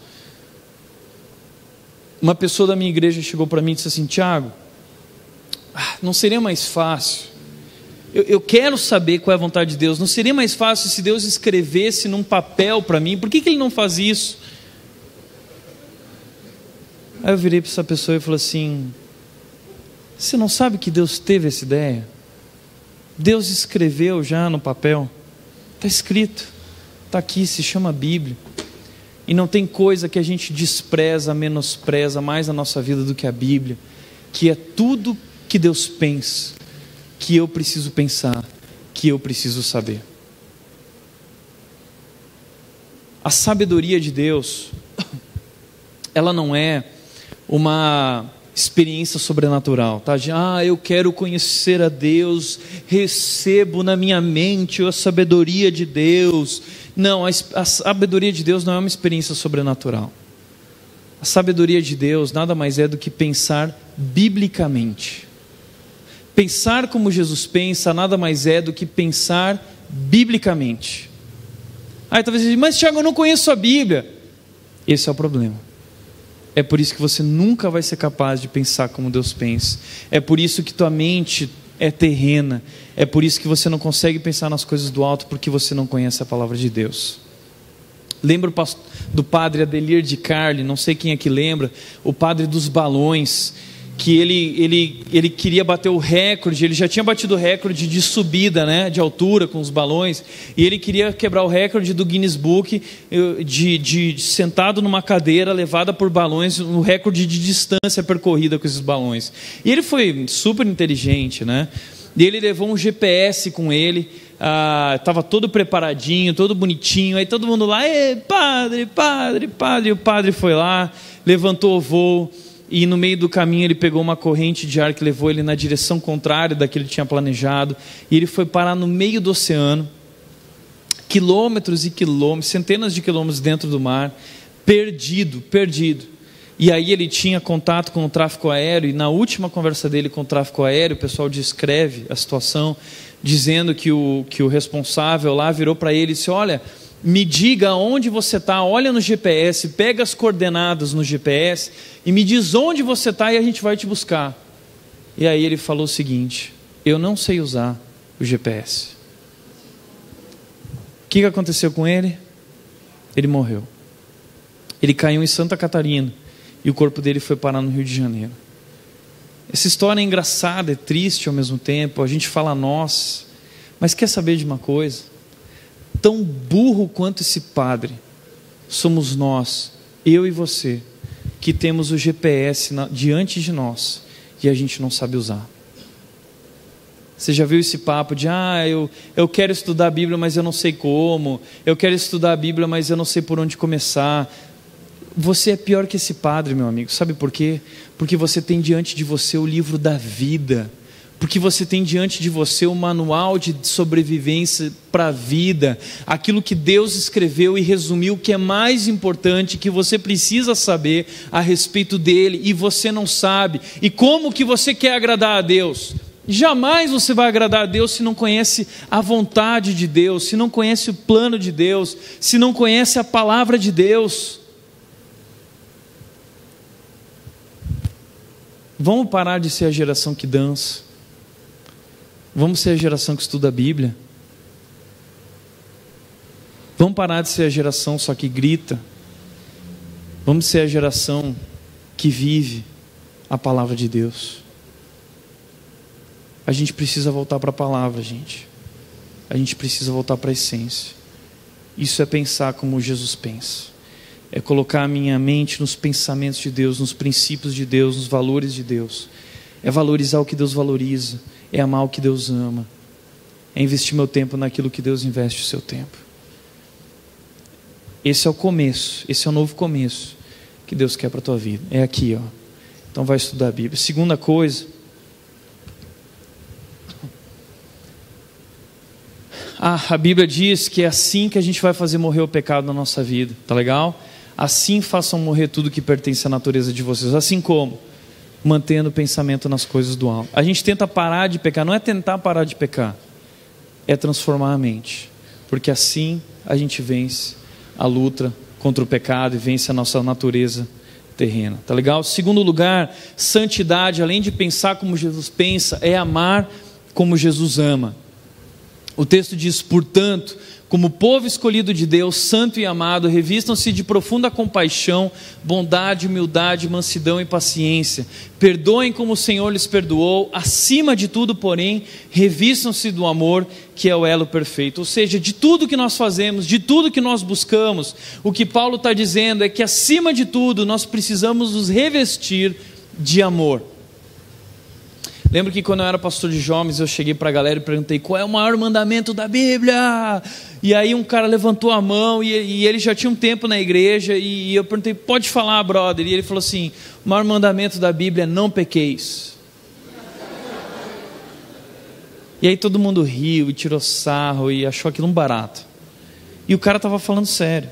Uma pessoa da minha igreja chegou para mim e disse assim: Tiago, não seria mais fácil? Eu quero saber qual é a vontade de Deus. Não seria mais fácil se Deus escrevesse num papel para mim? Por que Ele não faz isso? Aí eu virei para essa pessoa e falei assim: você não sabe que Deus teve essa ideia? Deus escreveu já no papel, está escrito, está aqui, se chama Bíblia. E não tem coisa que a gente despreza, menospreza mais na nossa vida do que a Bíblia, que é tudo que Deus pensa, que eu preciso pensar, que eu preciso saber. A sabedoria de Deus, ela não é uma experiência sobrenatural, tá? Eu quero conhecer a Deus, recebo na minha mente a sabedoria de Deus. Não, a sabedoria de Deus não é uma experiência sobrenatural. A sabedoria de Deus nada mais é do que pensar biblicamente. Pensar como Jesus pensa nada mais é do que pensar biblicamente. Talvez você diga, mas Tiago, eu não conheço a Bíblia. Esse é o problema. É por isso que você nunca vai ser capaz de pensar como Deus pensa. É por isso que tua mente é terrena. É por isso que você não consegue pensar nas coisas do alto, porque você não conhece a palavra de Deus. Lembra do padre Adelir de Carli, não sei quem é que lembra, o padre dos balões, que ele queria bater o recorde, ele já tinha batido o recorde de subida, né, de altura com os balões, e ele queria quebrar o recorde do Guinness Book de sentado numa cadeira levada por balões, o recorde de distância percorrida com esses balões. E ele foi super inteligente, né? E ele levou um GPS com ele, estava todo preparadinho, todo bonitinho, aí todo mundo lá, padre, e o padre foi lá, levantou o voo, e no meio do caminho ele pegou uma corrente de ar que levou ele na direção contrária da que ele tinha planejado, e ele foi parar no meio do oceano, quilômetros e quilômetros, centenas de quilômetros dentro do mar, perdido. E aí ele tinha contato com o tráfico aéreo, e na última conversa dele com o tráfico aéreo, o pessoal descreve a situação, dizendo que o responsável lá virou para ele e disse, olha, me diga onde você está, olha no GPS, pega as coordenadas no GPS e me diz onde você está e a gente vai te buscar. E aí ele falou o seguinte, eu não sei usar o GPS. O que aconteceu com ele? Ele morreu. Ele caiu em Santa Catarina e o corpo dele foi parar no Rio de Janeiro. Essa história é engraçada, é triste ao mesmo tempo, a gente fala nós, mas quer saber de uma coisa? Tão burro quanto esse padre somos nós, eu e você, que temos o GPS diante de nós e a gente não sabe usar. Você já viu esse papo de eu quero estudar a Bíblia, mas eu não sei como, eu quero estudar a Bíblia, mas eu não sei por onde começar. Você é pior que esse padre, meu amigo. Sabe por quê? Porque você tem diante de você o livro da vida, porque você tem diante de você o manual de sobrevivência para a vida, aquilo que Deus escreveu e resumiu, que é mais importante, que você precisa saber a respeito dele, e você não sabe. E como que você quer agradar a Deus? Jamais você vai agradar a Deus se não conhece a vontade de Deus, se não conhece o plano de Deus, se não conhece a palavra de Deus. Vamos parar de ser a geração que dança. Vamos ser a geração que estuda a Bíblia. Vamos parar de ser a geração só que grita. Vamos ser a geração que vive a palavra de Deus. A gente precisa voltar para a palavra, gente. A gente precisa voltar para a essência. Isso é pensar como Jesus pensa. É colocar a minha mente nos pensamentos de Deus, nos princípios de Deus, nos valores de Deus. É valorizar o que Deus valoriza. É amar o que Deus ama. É investir meu tempo naquilo que Deus investe o seu tempo. Esse é o começo. Esse é o novo começo que Deus quer para a tua vida. É aqui, ó. Então vai estudar a Bíblia. Segunda coisa. A Bíblia diz que é assim que a gente vai fazer morrer o pecado na nossa vida. Tá legal? Assim façam morrer tudo que pertence à natureza de vocês. Assim como? Mantendo o pensamento nas coisas do alto. A gente tenta parar de pecar. Não é tentar parar de pecar. É transformar a mente. Porque assim a gente vence a luta contra o pecado e vence a nossa natureza terrena. Tá legal? Segundo lugar, santidade, além de pensar como Jesus pensa, é amar como Jesus ama. O texto diz: portanto, como povo escolhido de Deus, santo e amado, revistam-se de profunda compaixão, bondade, humildade, mansidão e paciência. Perdoem como o Senhor lhes perdoou. Acima de tudo, porém, revistam-se do amor, que é o elo perfeito. Ou seja, de tudo que nós fazemos, de tudo que nós buscamos, o que Paulo está dizendo é que acima de tudo nós precisamos nos revestir de amor. Lembro que quando eu era pastor de jovens, eu cheguei para a galera e perguntei: qual é o maior mandamento da Bíblia? E aí um cara levantou a mão e ele já tinha um tempo na igreja, e eu perguntei: pode falar, brother? E ele falou assim: o maior mandamento da Bíblia é não pequeis. E aí todo mundo riu e tirou sarro e achou aquilo um barato. E o cara estava falando sério.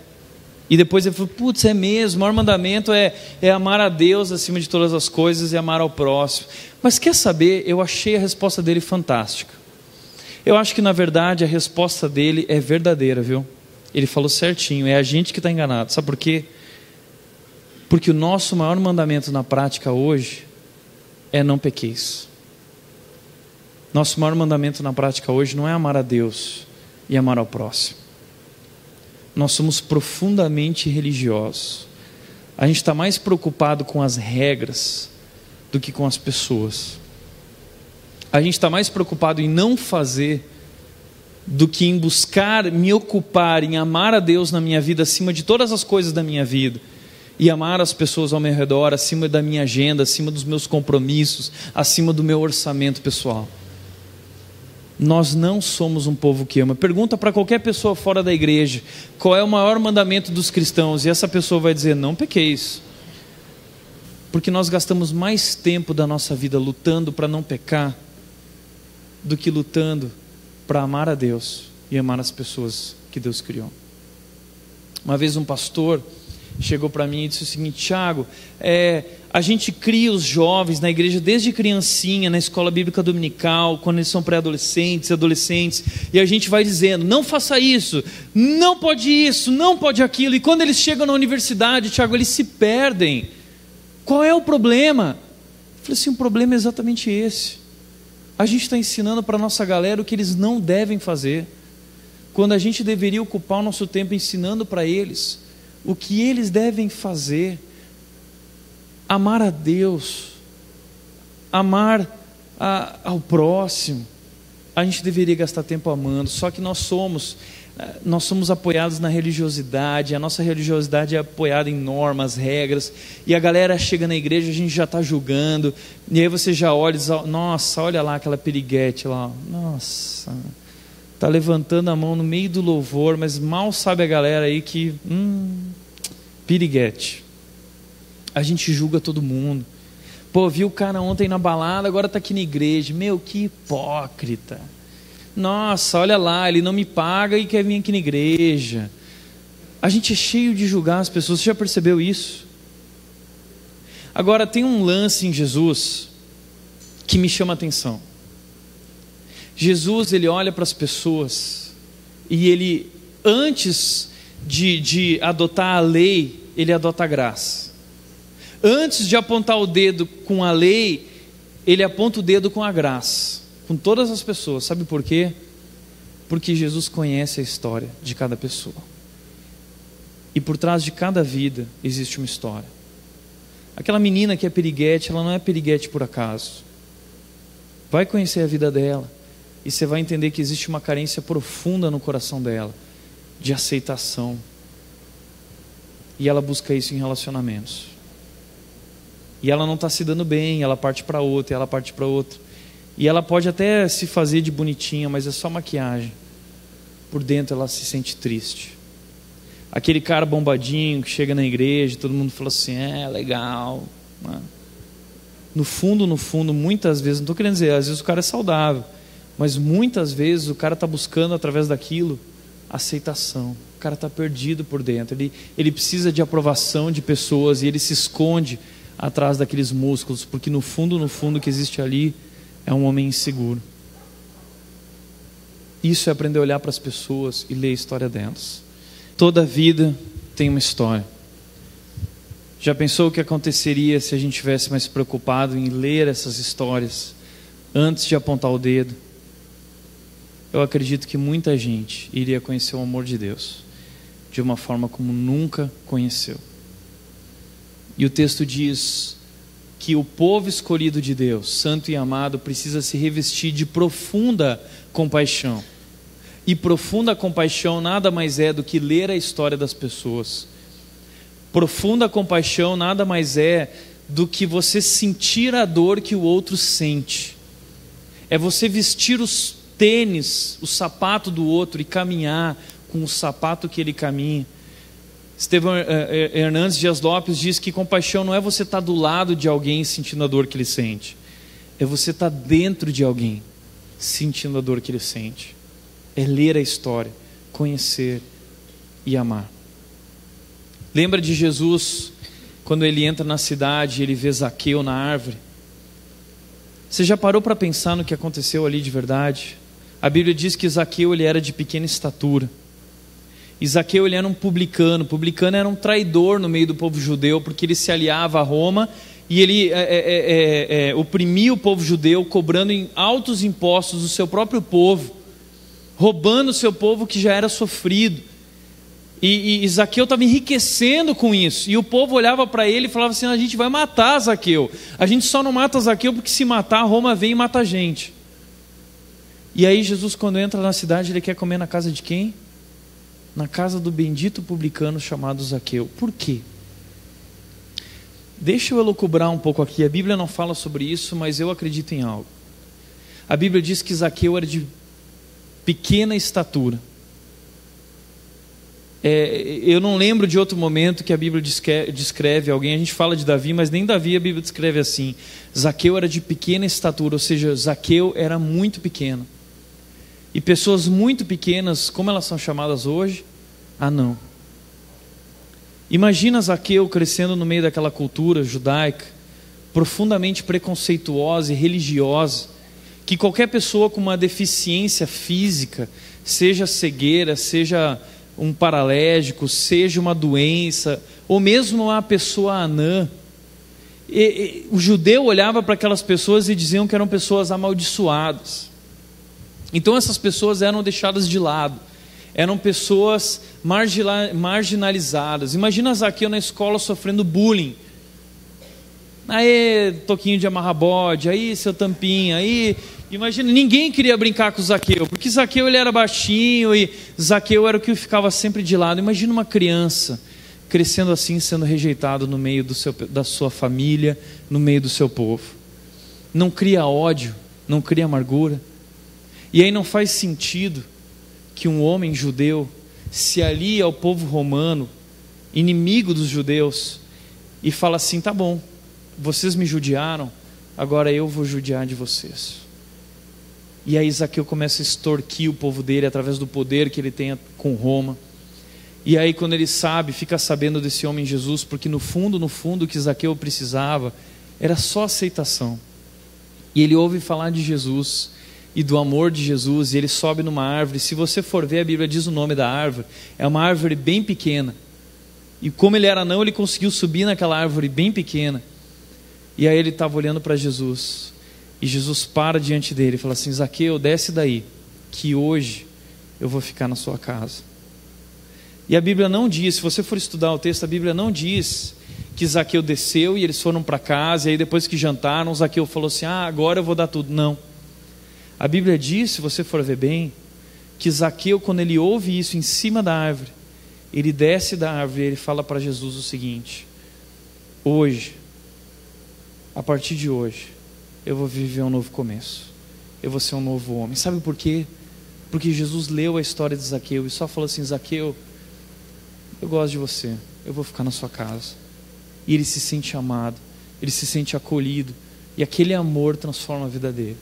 E depois ele falou: putz, é mesmo, o maior mandamento é amar a Deus acima de todas as coisas e amar ao próximo. Mas quer saber, eu achei a resposta dele fantástica. Eu acho que na verdade a resposta dele é verdadeira, viu? Ele falou certinho, é a gente que está enganado. Sabe por quê? Porque o nosso maior mandamento na prática hoje é não pequeis. Nosso maior mandamento na prática hoje não é amar a Deus e amar ao próximo. Nós somos profundamente religiosos. A gente está mais preocupado com as regras do que com as pessoas. A gente está mais preocupado em não fazer do que em buscar me ocupar em amar a Deus na minha vida acima de todas as coisas da minha vida, e amar as pessoas ao meu redor acima da minha agenda, acima dos meus compromissos, acima do meu orçamento pessoal. Nós não somos um povo que ama. Pergunta para qualquer pessoa fora da igreja qual é o maior mandamento dos cristãos, e essa pessoa vai dizer: não pequeis. Porque nós gastamos mais tempo da nossa vida lutando para não pecar do que lutando para amar a Deus e amar as pessoas que Deus criou. Uma vez um pastor chegou para mim e disse o seguinte: Thiago, a gente cria os jovens na igreja desde criancinha, na escola bíblica dominical, quando eles são pré-adolescentes, adolescentes, e a gente vai dizendo: não faça isso, não pode isso, não pode aquilo, e quando eles chegam na universidade, Thiago, eles se perdem. Qual é o problema? Eu falei assim: o problema é exatamente esse. A gente está ensinando para a nossa galera o que eles não devem fazer, quando a gente deveria ocupar o nosso tempo ensinando para eles o que eles devem fazer. Amar a Deus, amar ao próximo. A gente deveria gastar tempo amando. Só que nós somos apoiados na religiosidade. A nossa religiosidade é apoiada em normas, regras, e a galera chega na igreja, a gente já está julgando, e aí você já olha e diz: nossa, olha lá aquela piriguete lá, nossa, está levantando a mão no meio do louvor, mas mal sabe a galera aí que piriguete. A gente julga todo mundo. Pô, viu o cara ontem na balada, agora está aqui na igreja. Meu, que hipócrita. Nossa, olha lá, ele não me paga e quer vir aqui na igreja. A gente é cheio de julgar as pessoas. Você já percebeu isso? Agora, tem um lance em Jesus que me chama a atenção. Jesus, ele olha para as pessoas e ele, antes de adotar a lei, ele adota a graça. Antes de apontar o dedo com a lei, ele aponta o dedo com a graça, com todas as pessoas. Sabe por quê? Porque Jesus conhece a história de cada pessoa, e por trás de cada vida existe uma história. Aquela menina que é piriguete, ela não é piriguete por acaso. Vai conhecer a vida dela e você vai entender que existe uma carência profunda no coração dela de aceitação, e ela busca isso em relacionamentos. E ela não está se dando bem, ela parte para outra, ela parte para outra. E ela pode até se fazer de bonitinha, mas é só maquiagem. Por dentro ela se sente triste. Aquele cara bombadinho que chega na igreja, todo mundo fala assim: legal. No fundo, muitas vezes, não estou querendo dizer, às vezes o cara é saudável, mas muitas vezes o cara está buscando através daquilo aceitação. O cara está perdido por dentro. Ele precisa de aprovação de pessoas, e ele se esconde atrás daqueles músculos, porque no fundo o que existe ali é um homem inseguro. Isso é aprender a olhar para as pessoas e ler a história delas. Toda vida tem uma história. Já pensou o que aconteceria se a gente tivesse mais preocupado em ler essas histórias antes de apontar o dedo? eu acredito que muita gente iria conhecer o amor de Deus de uma forma como nunca conheceu. E o texto diz que o povo escolhido de Deus, santo e amado, precisa se revestir de profunda compaixão. E profunda compaixão nada mais é do que ler a história das pessoas. Profunda compaixão nada mais é do que você sentir a dor que o outro sente. É você vestir os tênis, o sapato do outro e caminhar com o sapato que ele caminha. Estevão Hernandes Dias Lopes diz que compaixão não é você estar do lado de alguém sentindo a dor que ele sente. É você estar dentro de alguém sentindo a dor que ele sente. É ler a história, conhecer e amar. Lembra de Jesus, quando ele entra na cidade e ele vê Zaqueu na árvore? Você já parou para pensar no que aconteceu ali de verdade? A Bíblia diz que Zaqueu ele era de pequena estatura. E Zaqueu ele era um publicano. Publicano era um traidor no meio do povo judeu, porque ele se aliava a Roma e ele oprimia o povo judeu, cobrando em altos impostos do seu próprio povo, roubando o seu povo que já era sofrido. E Zaqueu estava enriquecendo com isso. E o povo olhava para ele e falava assim: a gente vai matar Zaqueu. A gente só não mata Zaqueu porque se matar, Roma vem e mata a gente. E aí Jesus, quando entra na cidade, ele quer comer na casa de quem? Na casa do bendito publicano chamado Zaqueu. Por quê? Deixa eu elucubrar um pouco aqui. A Bíblia não fala sobre isso, mas eu acredito em algo. A Bíblia diz que Zaqueu era de pequena estatura. Eu não lembro de outro momento que a Bíblia descreve alguém. A gente fala de Davi, mas nem Davi a Bíblia descreve assim. Zaqueu era de pequena estatura, ou seja, Zaqueu era muito pequeno. E pessoas muito pequenas, como elas são chamadas hoje? Anão. Imagina Zaqueu crescendo no meio daquela cultura judaica, profundamente preconceituosa e religiosa, que qualquer pessoa com uma deficiência física, seja cegueira, seja um paralégico, seja uma doença, ou mesmo uma pessoa anã, o judeu olhava para aquelas pessoas e diziam que eram pessoas amaldiçoadas. Então essas pessoas eram deixadas de lado, eram pessoas marginalizadas. Imagina Zaqueu na escola sofrendo bullying. Aí, toquinho de amarrar bode, aí seu tampinha, aí... Imagina, ninguém queria brincar com Zaqueu, porque Zaqueu ele era baixinho e Zaqueu era o que ficava sempre de lado. Imagina uma criança crescendo assim, sendo rejeitado no meio da sua família, no meio do seu povo. Não cria ódio, não cria amargura. E aí não faz sentido que um homem judeu se alie ao povo romano, inimigo dos judeus, e fala assim: tá bom, vocês me judiaram, agora eu vou judiar de vocês. E aí Zaqueu começa a extorquir o povo dele através do poder que ele tem com Roma. E aí quando ele fica sabendo desse homem Jesus, porque no fundo o que Zaqueu precisava era só aceitação. E ele ouve falar de Jesus e do amor de Jesus, e ele sobe numa árvore. Se você for ver, a Bíblia diz o nome da árvore, é uma árvore bem pequena. E como ele era anão, ele conseguiu subir naquela árvore bem pequena. E aí ele estava olhando para Jesus. E Jesus para diante dele e fala assim: Zaqueu, desce daí, que hoje eu vou ficar na sua casa. E a Bíblia não diz, se você for estudar o texto, a Bíblia não diz que Zaqueu desceu e eles foram para casa, e aí depois que jantaram, Zaqueu falou assim: agora eu vou dar tudo. Não. A Bíblia diz, se você for ver bem, que Zaqueu, quando ele ouve isso em cima da árvore, ele desce da árvore e ele fala para Jesus o seguinte: hoje, a partir de hoje, eu vou viver um novo começo. Eu vou ser um novo homem. Sabe por quê? Porque Jesus leu a história de Zaqueu e só falou assim: Zaqueu, eu gosto de você, eu vou ficar na sua casa. E ele se sente amado, ele se sente acolhido, e aquele amor transforma a vida dele.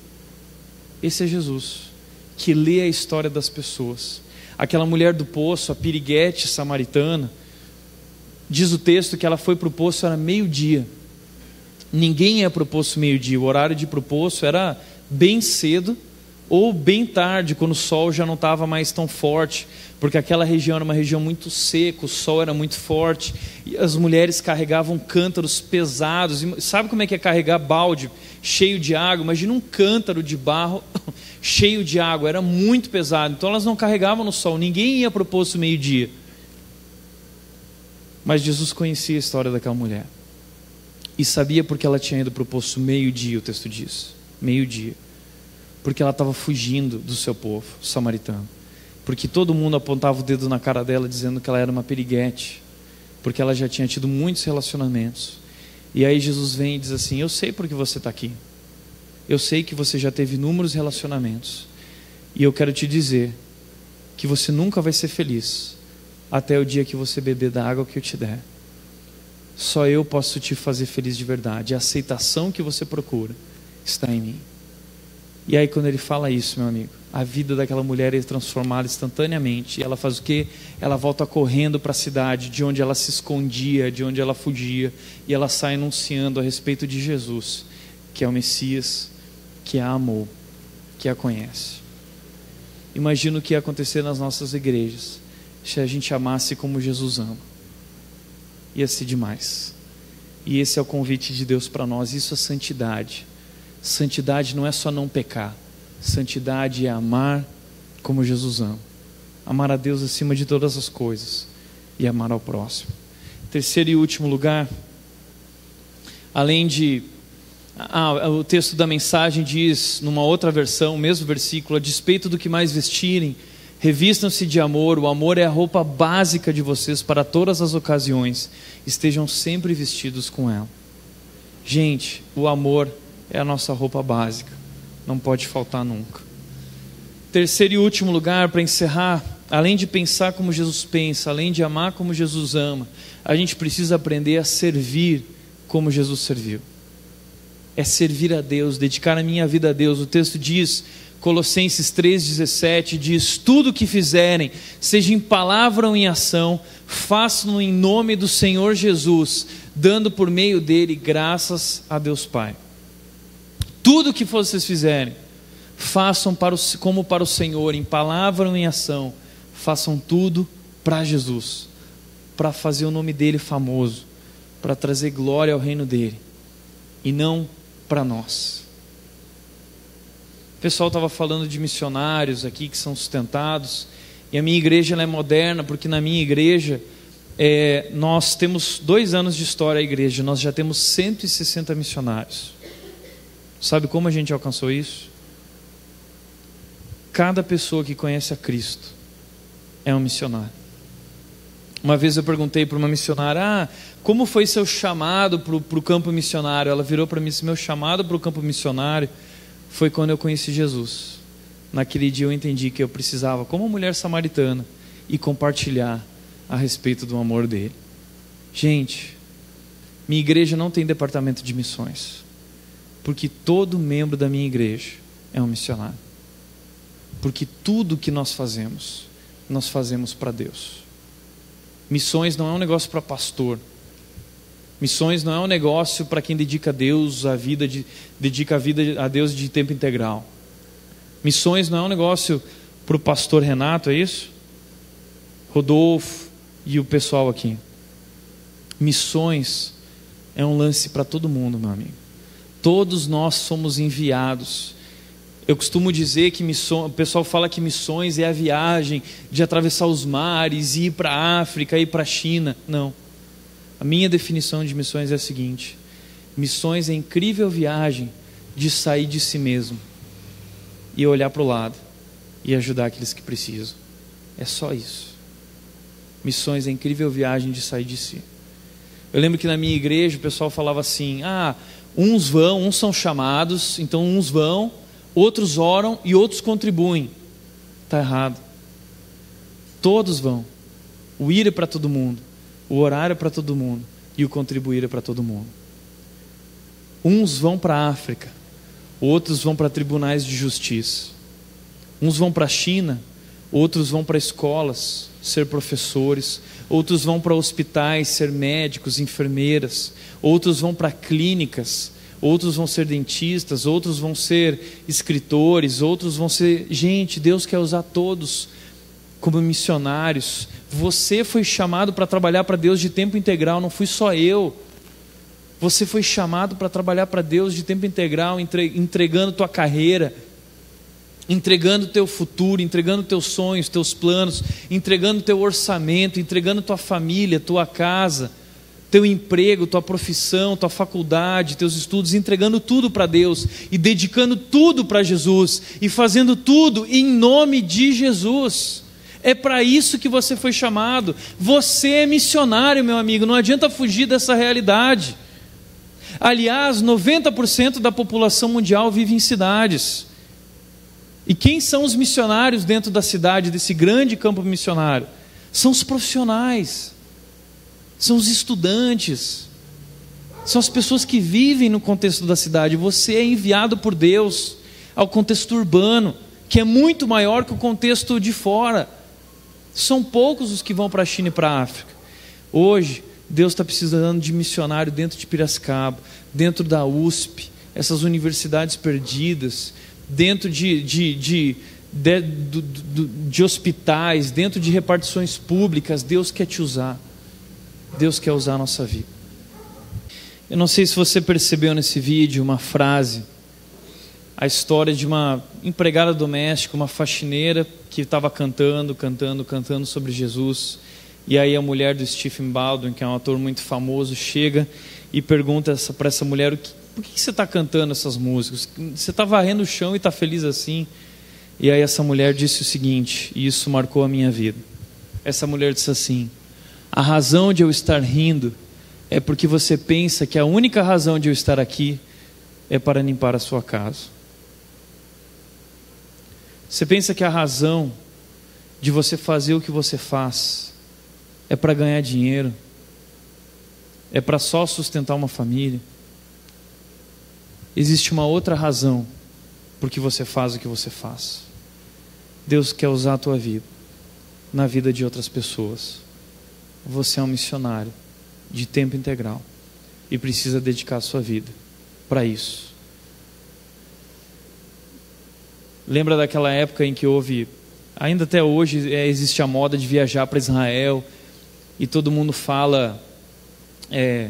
Esse é Jesus, que lê a história das pessoas. Aquela mulher do poço, a piriguete samaritana, diz o texto que ela foi para o poço, era meio-dia. Ninguém ia para o poço meio-dia, o horário de ir para o poço era bem cedo ou bem tarde, quando o sol já não estava mais tão forte, porque aquela região era uma região muito seca, o sol era muito forte, e as mulheres carregavam cântaros pesados. Sabe como é que é carregar balde cheio de água? Imagina um cântaro de barro cheio de água, era muito pesado, então elas não carregavam no sol, ninguém ia para o poço meio-dia. Mas Jesus conhecia a história daquela mulher e sabia porque ela tinha ido para o poço meio-dia, o texto diz, meio-dia, porque ela estava fugindo do seu povo samaritano, porque todo mundo apontava o dedo na cara dela dizendo que ela era uma periguete, porque ela já tinha tido muitos relacionamentos. E aí Jesus vem e diz assim: eu sei porque você está aqui, eu sei que você já teve inúmeros relacionamentos, e eu quero te dizer que você nunca vai ser feliz até o dia que você beber da água que eu te der. Só eu posso te fazer feliz de verdade. A aceitação que você procura está em mim. E aí quando ele fala isso, meu amigo, a vida daquela mulher é transformada instantaneamente. E ela faz o quê? Ela volta correndo para a cidade de onde ela se escondia, de onde ela fugia, e ela sai anunciando a respeito de Jesus, que é o Messias, que a amou, que a conhece. Imagina o que ia acontecer nas nossas igrejas se a gente amasse como Jesus ama. Ia ser demais. E esse é o convite de Deus para nós. Isso é santidade. Santidade não é só não pecar. Santidade é amar como Jesus ama. Amar a Deus acima de todas as coisas e amar ao próximo. Terceiro e último lugar, além de... o texto da mensagem diz, numa outra versão, o mesmo versículo: a despeito do que mais vestirem, revistam-se de amor. O amor é a roupa básica de vocês para todas as ocasiões. Estejam sempre vestidos com ela. Gente, o amor é a nossa roupa básica. Não pode faltar nunca. Terceiro e último lugar, para encerrar, além de pensar como Jesus pensa, além de amar como Jesus ama, a gente precisa aprender a servir como Jesus serviu. É servir a Deus, dedicar a minha vida a Deus. O texto diz, Colossenses 3,17, diz: tudo o que fizerem, seja em palavra ou em ação, façam-no em nome do Senhor Jesus, dando por meio dele graças a Deus Pai. Tudo o que vocês fizerem, façam como para o Senhor, em palavra ou em ação, façam tudo para Jesus, para fazer o nome dele famoso, para trazer glória ao reino dele, e não para nós. O pessoal estava falando de missionários aqui que são sustentados, e a minha igreja ela é moderna, porque na minha igreja nós temos 2 anos de história a igreja, nós já temos 160 missionários. Sabe como a gente alcançou isso? Cada pessoa que conhece a Cristo é um missionário. Uma vez eu perguntei para uma missionária: como foi seu chamado para o campo missionário? Ela virou para mim e disse: meu chamado para o campo missionário foi quando eu conheci Jesus. Naquele dia eu entendi que eu precisava, como mulher samaritana, e compartilhar a respeito do amor dele. Gente, minha igreja não tem departamento de missões, porque todo membro da minha igreja é um missionário. Porque tudo que nós fazemos para Deus. Missões não é um negócio para pastor. Missões não é um negócio para quem dedica a Deus dedica a vida a Deus de tempo integral. Missões não é um negócio para o pastor Renato, é isso? Rodolfo e o pessoal aqui. Missões é um lance para todo mundo, meu amigo. Todos nós somos enviados. Eu costumo dizer que o pessoal fala que missões é a viagem de atravessar os mares, ir para a África, ir para a China. Não. A minha definição de missões é a seguinte: missões é a incrível viagem de sair de si mesmo e olhar para o lado e ajudar aqueles que precisam. É só isso. Missões é a incrível viagem de sair de si. Eu lembro que na minha igreja o pessoal falava assim: uns são chamados, então uns vão, outros oram e outros contribuem. Está errado. Todos vão. O ir é para todo mundo, o orar é para todo mundo e o contribuir é para todo mundo. Uns vão para a África, outros vão para tribunais de justiça. Uns vão para a China, outros vão para escolas ser professores, outros vão para hospitais ser médicos, enfermeiras, outros vão para clínicas, outros vão ser dentistas, outros vão ser escritores, outros vão ser... Gente, Deus quer usar todos como missionários. Você foi chamado para trabalhar para Deus de tempo integral, não fui só eu. Você foi chamado para trabalhar para Deus de tempo integral, entregando tua carreira, entregando o teu futuro, entregando teus sonhos, teus planos, entregando teu orçamento, entregando tua família, tua casa, teu emprego, tua profissão, tua faculdade, teus estudos, entregando tudo para Deus e dedicando tudo para Jesus e fazendo tudo em nome de Jesus. É para isso que você foi chamado. Você é missionário, meu amigo, não adianta fugir dessa realidade. Aliás, 90% da população mundial vive em cidades. E quem são os missionários dentro da cidade, desse grande campo missionário? São os profissionais, são os estudantes, são as pessoas que vivem no contexto da cidade. Você é enviado por Deus ao contexto urbano, que é muito maior que o contexto de fora. São poucos os que vão para a China e para a África. Hoje, Deus está precisando de missionário dentro de Piracicaba, dentro da USP, essas universidades perdidas, dentro de hospitais, dentro de repartições públicas. Deus quer te usar. Deus quer usar a nossa vida. Eu não sei se você percebeu nesse vídeo uma frase, a história de uma empregada doméstica, uma faxineira que estava cantando sobre Jesus. E aí a mulher do Stephen Baldwin, que é um ator muito famoso, chega e pergunta para essa mulher: por que você está cantando essas músicas? Você está varrendo o chão e está feliz assim? E aí essa mulher disse o seguinte, e isso marcou a minha vida. Essa mulher disse assim: a razão de eu estar rindo é porque você pensa que a única razão de eu estar aqui é para limpar a sua casa. Você pensa que a razão de você fazer o que você faz é para ganhar dinheiro, é para só sustentar uma família. Existe uma outra razão por que você faz o que você faz. Deus quer usar a tua vida na vida de outras pessoas. Você é um missionário de tempo integral e precisa dedicar a sua vida para isso. Lembra daquela época em que houve, ainda até hoje existe a moda de viajar para Israel, e todo mundo fala,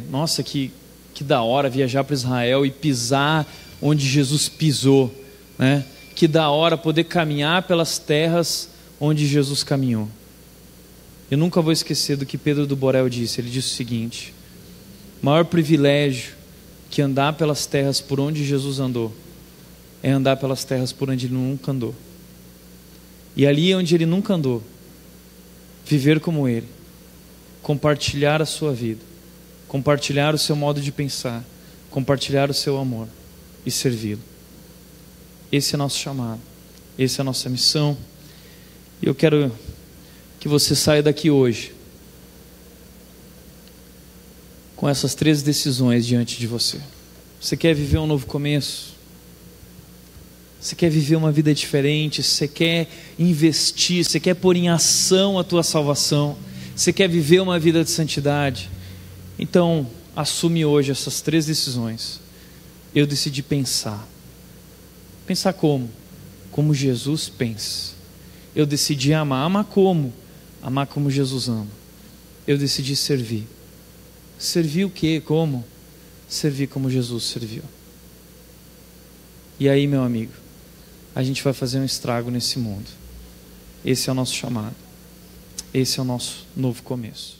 nossa, que da hora viajar para Israel e pisar onde Jesus pisou, né? Que da hora poder caminhar pelas terras onde Jesus caminhou. Eu nunca vou esquecer do que Pedro do Borel disse. Ele disse o seguinte: maior privilégio que andar pelas terras por onde Jesus andou é andar pelas terras por onde ele nunca andou. E ali onde ele nunca andou, viver como ele, compartilhar a sua vida, compartilhar o seu modo de pensar, compartilhar o seu amor e servi-lo. Esse é nosso chamado, essa é a nossa missão. E eu quero que você saia daqui hoje com essas 3 decisões diante de você. Você quer viver um novo começo? Você quer viver uma vida diferente? Você quer investir? Você quer pôr em ação a tua salvação? Você quer viver uma vida de santidade? Então, assume hoje essas 3 decisões. Eu decidi pensar. Pensar como? Como Jesus pensa. Eu decidi amar. Amar como? Amar como Jesus ama. Eu decidi servir. Servir o quê? Como? Servir como Jesus serviu. E aí, meu amigo, a gente vai fazer um estrago nesse mundo. Esse é o nosso chamado. Esse é o nosso novo começo.